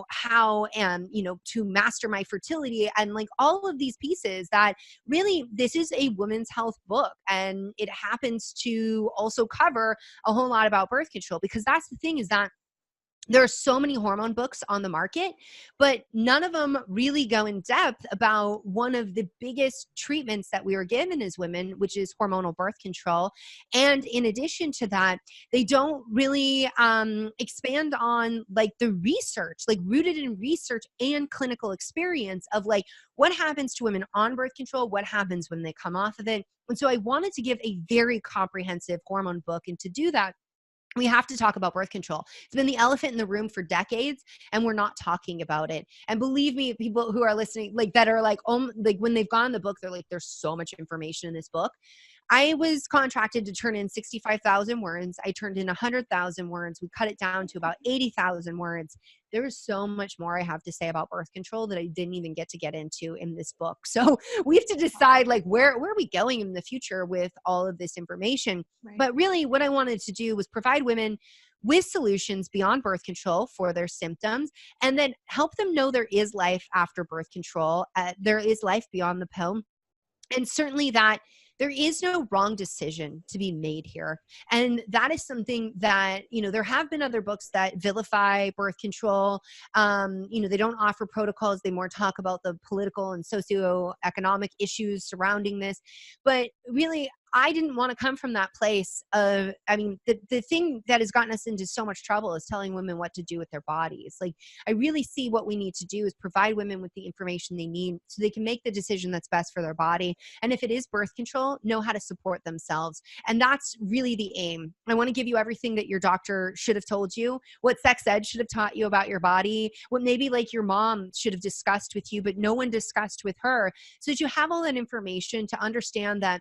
how and, to master my fertility and all of these pieces that really, this is a women's health book. And it happens to also cover a whole lot about birth control, because that's the thing, is that there are so many hormone books on the market, but none of them really go in depth about one of the biggest treatments that we are given as women, which is hormonal birth control. And in addition to that, they don't really expand on the research, rooted in research and clinical experience of what happens to women on birth control, what happens when they come off of it. And so I wanted to give a very comprehensive hormone book. And to do that, We have to talk about birth control. It's been the elephant in the room for decades, and we're not talking about it. And believe me, people who are listening, like that are like, oh, like when they've gone the book, they're like, there's so much information in this book. I was contracted to turn in 65,000 words. I turned in 100,000 words. We cut it down to about 80,000 words. There is so much more I have to say about birth control that I didn't even get to get into in this book. So we have to decide like where are we going in the future with all of this information. Right. But really what I wanted to do was provide women with solutions beyond birth control for their symptoms, and then help them know there is life after birth control. There is life beyond the pill. And certainly that there is no wrong decision to be made here. And that is something that, you know, there have been other books that vilify birth control. You know, they don't offer protocols. They more talk about the political and socioeconomic issues surrounding this. But really, I didn't want to come from that place of, I mean, the thing that has gotten us into so much trouble is telling women what to do with their bodies. Like, I really see what we need to do is provide women with the information they need so they can make the decision that's best for their body. And if it is birth control, know how to support themselves. And that's really the aim. I want to give you everything that your doctor should have told you, what sex ed should have taught you about your body, what maybe like your mom should have discussed with you, but no one discussed with her, so that you have all that information to understand that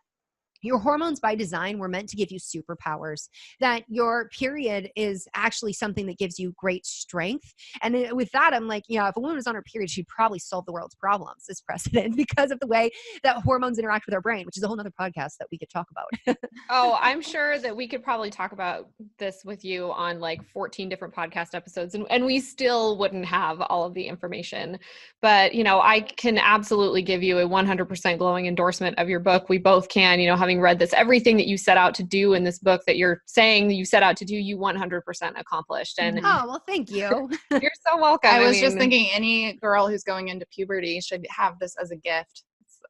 your hormones by design were meant to give you superpowers, that your period is actually something that gives you great strength. And with that, I'm like, yeah, if a woman was on her period, she'd probably solve the world's problems as precedent because of the way that hormones interact with our brain, which is a whole nother podcast that we could talk about. Oh, I'm sure that we could probably talk about this with you on like 14 different podcast episodes, and we still wouldn't have all of the information. But, you know, I can absolutely give you a 100% glowing endorsement of your book. We both can, you know, having read this, everything that you set out to do in this book that you're saying you set out to do, you 100% accomplished. And oh, well, thank you. you're so welcome. I was just thinking any girl who's going into puberty should have this as a gift.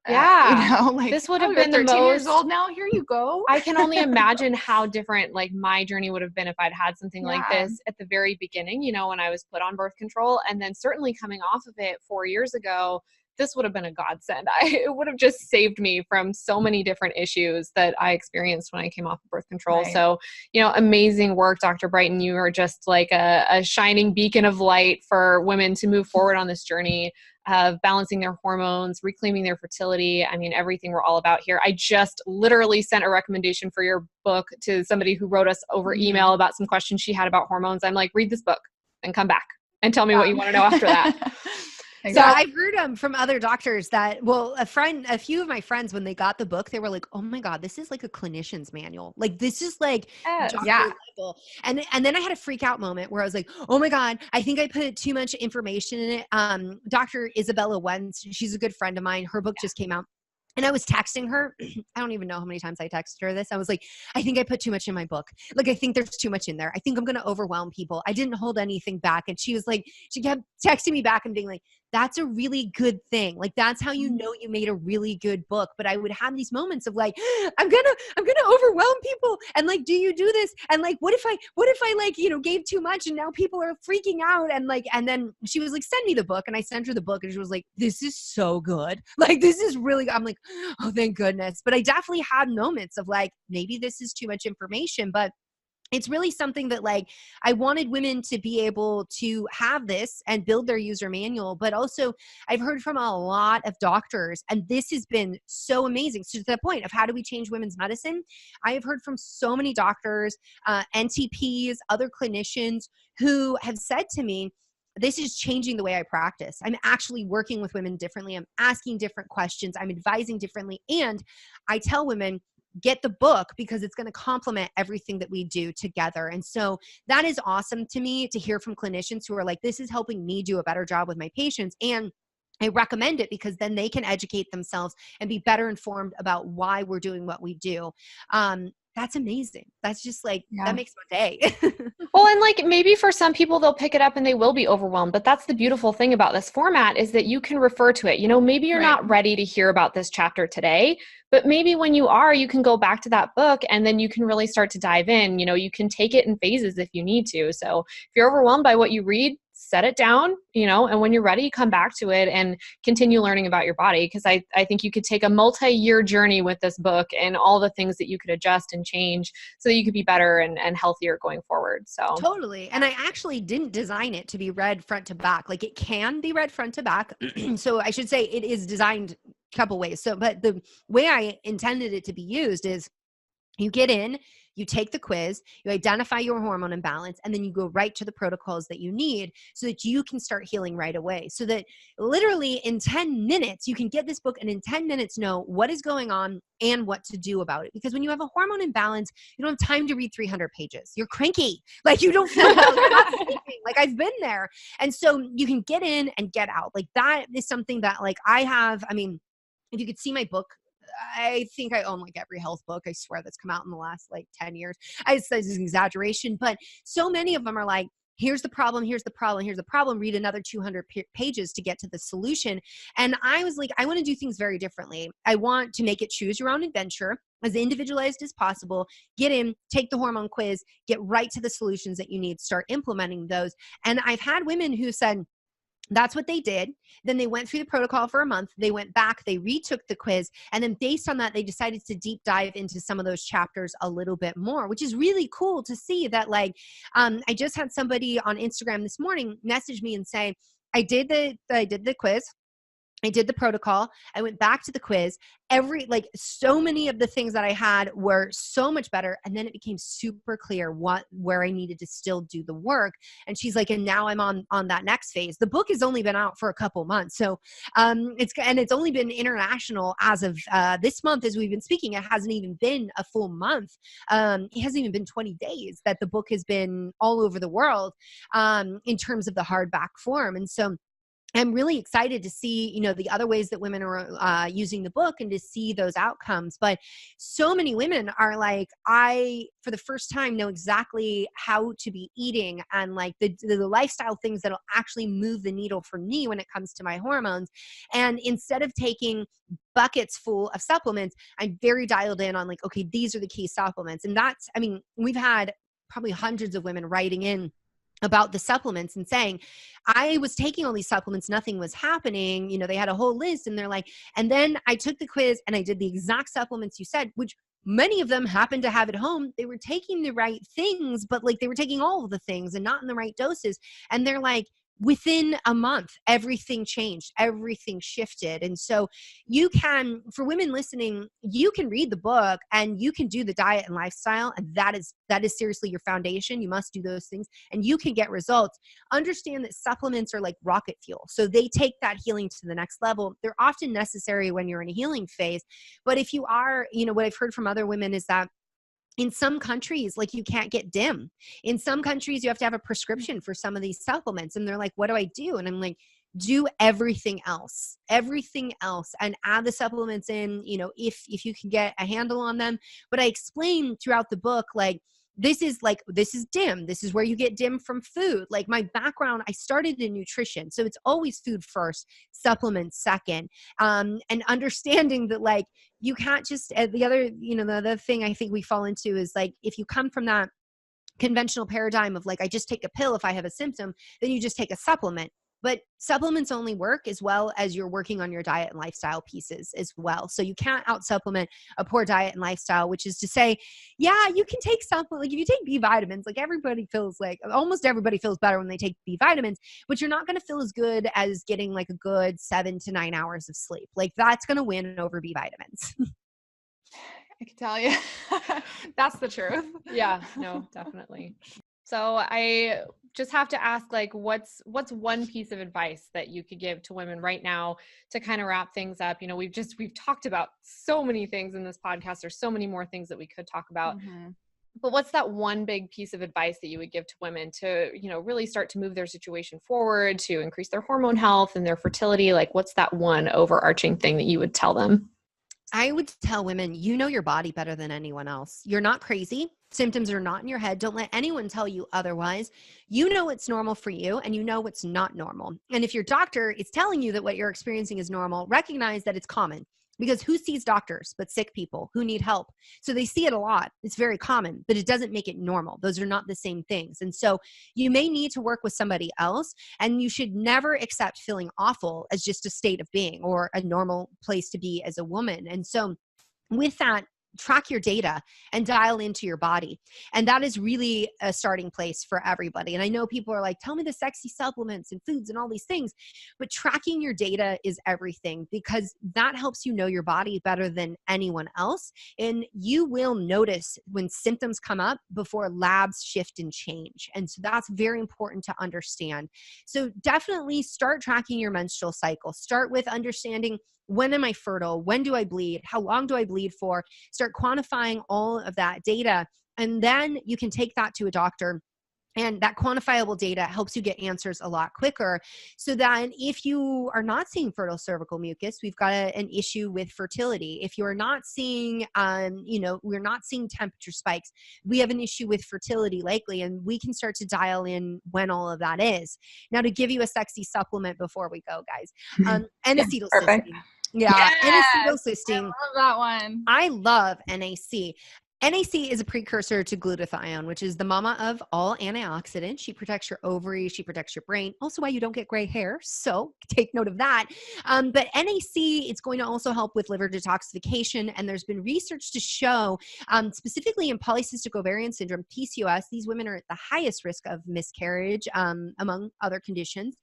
Yeah. You know, like, this would have you're been the 13 years most old now. Here you go. I can only imagine how different like my journey would have been if I'd had something like this at the very beginning, you know, when I was put on birth control, and then certainly coming off of it 4 years ago. This would have been a godsend. It would have just saved me from so many different issues that I experienced when I came off of birth control. Right. So, you know, amazing work, Dr. Brighten. You are just like a shining beacon of light for women to move forward on this journey of balancing their hormones, reclaiming their fertility. I mean, everything we're all about here. I just literally sent a recommendation for your book to somebody who wrote us over email about some questions she had about hormones. I'm like, read this book and come back and tell me what you want to know after that. So I've heard from other doctors that, well, a few of my friends, when they got the book, they were like, oh my God, this is like a clinician's manual. Like, this is like, doctor level. And then I had a freak out moment where I was like, oh my God, I think I put too much information in it. Dr. Isabella Wentz, she's a good friend of mine. Her book just came out. And I was texting her. I don't even know how many times I texted her this. I was like, I think I put too much in my book. Like, I think there's too much in there. I think I'm going to overwhelm people. I didn't hold anything back. And she was like, she kept texting me back and being like, that's a really good thing. Like, that's how you know you made a really good book. But I would have these moments of like, I'm gonna overwhelm people. And like, do you do this? And like, what if I like, you know, gave too much and now people are freaking out? And like, and then she was like, send me the book. And I sent her the book and she was like, this is so good. Like, this is really, I'm like, oh, thank goodness. But I definitely had moments of like, maybe this is too much information, but it's really something that like I wanted women to be able to have this and build their user manual. But also I've heard from a lot of doctors, and this has been so amazing. So to the point of how do we change women's medicine? I have heard from so many doctors, NTPs, other clinicians who have said to me, this is changing the way I practice. I'm actually working with women differently. I'm asking different questions. I'm advising differently. And I tell women, get the book because it's going to complement everything that we do together. And so that is awesome to me to hear from clinicians who are like, this is helping me do a better job with my patients. And I recommend it because then they can educate themselves and be better informed about why we're doing what we do. That's amazing. That's just like, that makes my day. Well, and like maybe for some people, they'll pick it up and they will be overwhelmed. But that's the beautiful thing about this format is that you can refer to it. You know, maybe you're not ready to hear about this chapter today, but maybe when you are, you can go back to that book and then you can really start to dive in. You know, you can take it in phases if you need to. So if you're overwhelmed by what you read, set it down, and when you're ready, come back to it and continue learning about your body. Cause I think you could take a multi-year journey with this book and all the things that you could adjust and change so that you could be better and healthier going forward. So totally. And I actually didn't design it to be read front to back. Like, it can be read front to back. So I should say it is designed a couple ways. So, but the way I intended it to be used is you get in, you take the quiz, you identify your hormone imbalance, and then you go right to the protocols that you need so that you can start healing right away. So that literally in 10 minutes, you can get this book and in 10 minutes know what is going on and what to do about it. Because when you have a hormone imbalance, you don't have time to read 300 pages. You're cranky. Like, you don't feel well. You're not sleeping. Like, I've been there. And so you can get in and get out. Like, that is something that, like, if you could see my book, I think I own like every health book, I swear, that's come out in the last like 10 years. This is an exaggeration, but so many of them are like, here's the problem, here's the problem, here's the problem. Read another 200 pages to get to the solution. And I was like, I want to do things very differently. I want to make it choose your own adventure, as individualized as possible. Get in, take the hormone quiz, get right to the solutions that you need, start implementing those. And I've had women who said, that's what they did. Then they went through the protocol for a month. They went back, they retook the quiz. And then based on that, they decided to deep dive into some of those chapters a little bit more, which is really cool to see that. Like, I just had somebody on Instagram this morning message me and say, I did the quiz. I did the protocol. I went back to the quiz. So many of the things that I had were so much better. And then it became super clear where I needed to still do the work. And she's like, and now I'm on that next phase. The book has only been out for a couple months. So, it's only been international as of this month, as we've been speaking. It hasn't even been a full month. It hasn't even been 20 days that the book has been all over the world, in terms of the hardback form. And so I'm really excited to see, the other ways that women are using the book and to see those outcomes. But so many women are like, I, for the first time, know exactly how to be eating and like the lifestyle things that'll actually move the needle for me when it comes to my hormones. And instead of taking buckets full of supplements, I'm very dialed in on like, okay, these are the key supplements. And we've had probably hundreds of women writing in about the supplements and saying, I was taking all these supplements, nothing was happening. They had a whole list and they're like, and then I took the quiz and I did the exact supplements you said, which many of them happened to have at home. They were taking the right things, but like they were taking all of the things and not in the right doses. And they're like, within a month, everything changed, everything shifted. And so for women listening, you can read the book and you can do the diet and lifestyle. And that is seriously your foundation. You must do those things and you can get results. Understand that supplements are like rocket fuel. So they take that healing to the next level. They're often necessary when you're in a healing phase. But if you are, what I've heard from other women is that in some countries, like you can't get DIM. In some countries, you have to have a prescription for some of these supplements. And they're like, what do I do? And I'm like, do everything else and add the supplements in, if you can get a handle on them. But I explain throughout the book, like, this is DIM. This is where you get DIM from food. Like my background, I started in nutrition. So it's always food first, supplements second. And understanding that like, you can't just, the other thing I think we fall into is like, if you come from that conventional paradigm of like, I just take a pill if I have a symptom, then you just take a supplement. But supplements only work as well as you're working on your diet and lifestyle pieces as well. So you can't out supplement a poor diet and lifestyle, which is to say, yeah, you can take supplement. Like if you take B vitamins, like almost everybody feels better when they take B vitamins, but you're not going to feel as good as getting like a good 7 to 9 hours of sleep. Like that's going to win over B vitamins. I can tell you. That's the truth. Yeah, no, definitely. So I just have to ask, like, what's one piece of advice that you could give to women right now to kind of wrap things up? We've talked about so many things in this podcast. There's so many more things that we could talk about. Mm-hmm. But what's that one big piece of advice that you would give to women to, really start to move their situation forward, to increase their hormone health and their fertility? Like, what's that one overarching thing that you would tell them? I would tell women, you know your body better than anyone else. You're not crazy. Symptoms are not in your head. Don't let anyone tell you otherwise. You know what's normal for you, and you know what's not normal. And if your doctor is telling you that what you're experiencing is normal, recognize that it's common. Because who sees doctors but sick people who need help? So they see it a lot. It's very common, but it doesn't make it normal. Those are not the same things. And so you may need to work with somebody else, and you should never accept feeling awful as just a state of being or a normal place to be as a woman. And so with that, track your data and dial into your body. And that is really a starting place for everybody. And I know people are like, tell me the sexy supplements and foods and all these things, but tracking your data is everything, because that helps you know your body better than anyone else. And you will notice when symptoms come up before labs shift and change. And so that's very important to understand. So definitely start tracking your menstrual cycle. Start with understanding, when am I fertile? When do I bleed? How long do I bleed for? Start quantifying all of that data. And then you can take that to a doctor. And that quantifiable data helps you get answers a lot quicker, so that if you are not seeing fertile cervical mucus, we've got an issue with fertility. If you're not seeing, we're not seeing temperature spikes, we have an issue with fertility likely, and we can start to dial in when all of that is. Now, to give you a sexy supplement before we go, guys, N-acetylcysteine. Yeah, Yes, N-acetylcysteine. I love that one. I love NAC. NAC is a precursor to glutathione, which is the mama of all antioxidants. She protects your ovaries. She protects your brain. Also why you don't get gray hair. So take note of that. But NAC, it's going to also help with liver detoxification. And there's been research to show, specifically in polycystic ovarian syndrome, PCOS, these women are at the highest risk of miscarriage, among other conditions,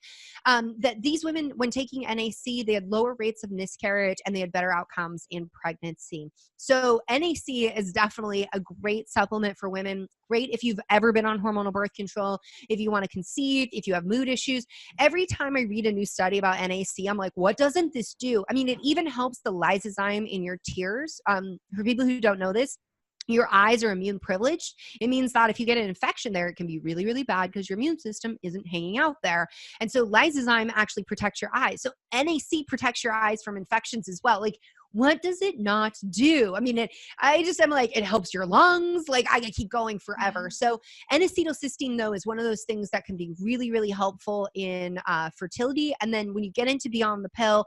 that these women, when taking NAC, they had lower rates of miscarriage and they had better outcomes in pregnancy. So NAC is definitely a great supplement for women. Great if you've ever been on hormonal birth control, if you want to conceive, if you have mood issues. Every time I read a new study about NAC, I'm like, what doesn't this do? I mean, it even helps the lysozyme in your tears. For people who don't know this, your eyes are immune privileged. It means that if you get an infection there, it can be really, really bad because your immune system isn't hanging out there. And so lysozyme actually protects your eyes. So NAC protects your eyes from infections as well. Like, what does it not do? I mean, I'm like, it helps your lungs. Like, I could keep going forever. So N-acetylcysteine, though, is one of those things that can be really, really helpful in fertility. And then when you get into beyond the pill,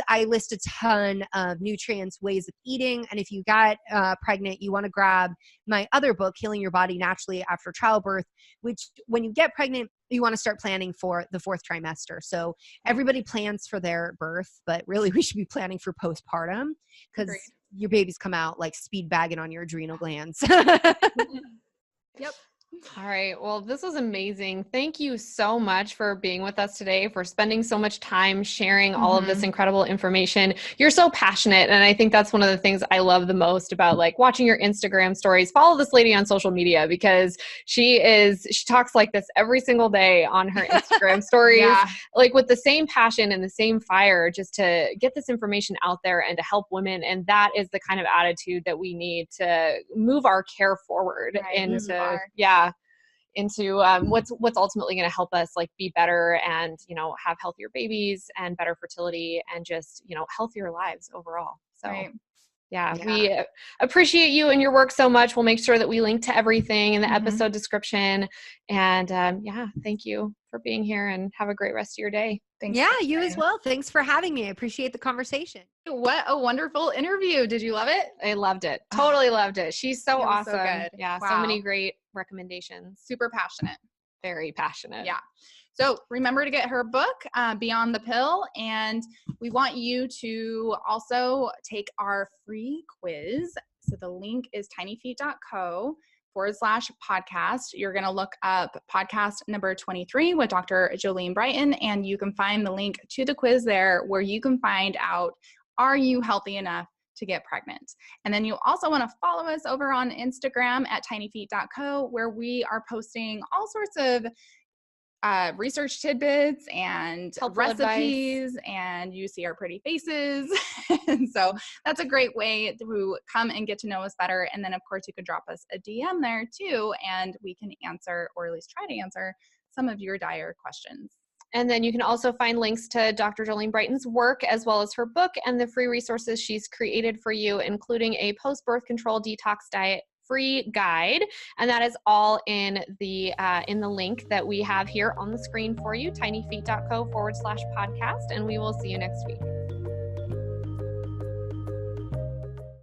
I list a ton of nutrients, ways of eating. And if you got pregnant, you want to grab my other book, Healing Your Body Naturally After Childbirth, which when you get pregnant, you want to start planning for the 4th trimester. So everybody plans for their birth, but really we should be planning for postpartum, because your babies come out like speed bagging on your adrenal glands. Yep. All right. Well, this was amazing. Thank you so much for being with us today, for spending so much time sharing all of this incredible information. You're so passionate. And I think that's one of the things I love the most about like watching your Instagram stories. Follow this lady on social media, because she talks like this every single day on her Instagram stories, like with the same passion and the same fire, just to get this information out there and to help women. And that is the kind of attitude that we need to move our care forward into what's ultimately going to help us like be better and, have healthier babies and better fertility and just, healthier lives overall. So we appreciate you and your work so much. We'll make sure that we link to everything in the episode description. And thank you for being here, and have a great rest of your day. Thanks. Yeah, you as well. Thanks for having me. I appreciate the conversation. What a wonderful interview. Did you love it? I loved it. Totally loved it. She's so awesome. So good. Yeah. Wow. So many great recommendations. Super passionate. Very passionate. Yeah. So remember to get her book, Beyond the Pill. And we want you to also take our free quiz. So the link is tinyfeet.co/podcast. You're going to look up podcast number 23 with Dr. Jolene Brighten, and you can find the link to the quiz there, where you can find out, are you healthy enough to get pregnant? And then you also want to follow us over on Instagram at tinyfeet.co, where we are posting all sorts of research tidbits and helpful recipes, advice. And you see our pretty faces. And so that's a great way to come and get to know us better. And then of course you could drop us a DM there too, and we can answer, or at least try to answer, some of your dire questions. And then you can also find links to Dr. Jolene Brighten's work, as well as her book and the free resources she's created for you, including a post-birth control detox diet free guide. And that is all in the link that we have here on the screen for you, tinyfeet.co/podcast. And we will see you next week.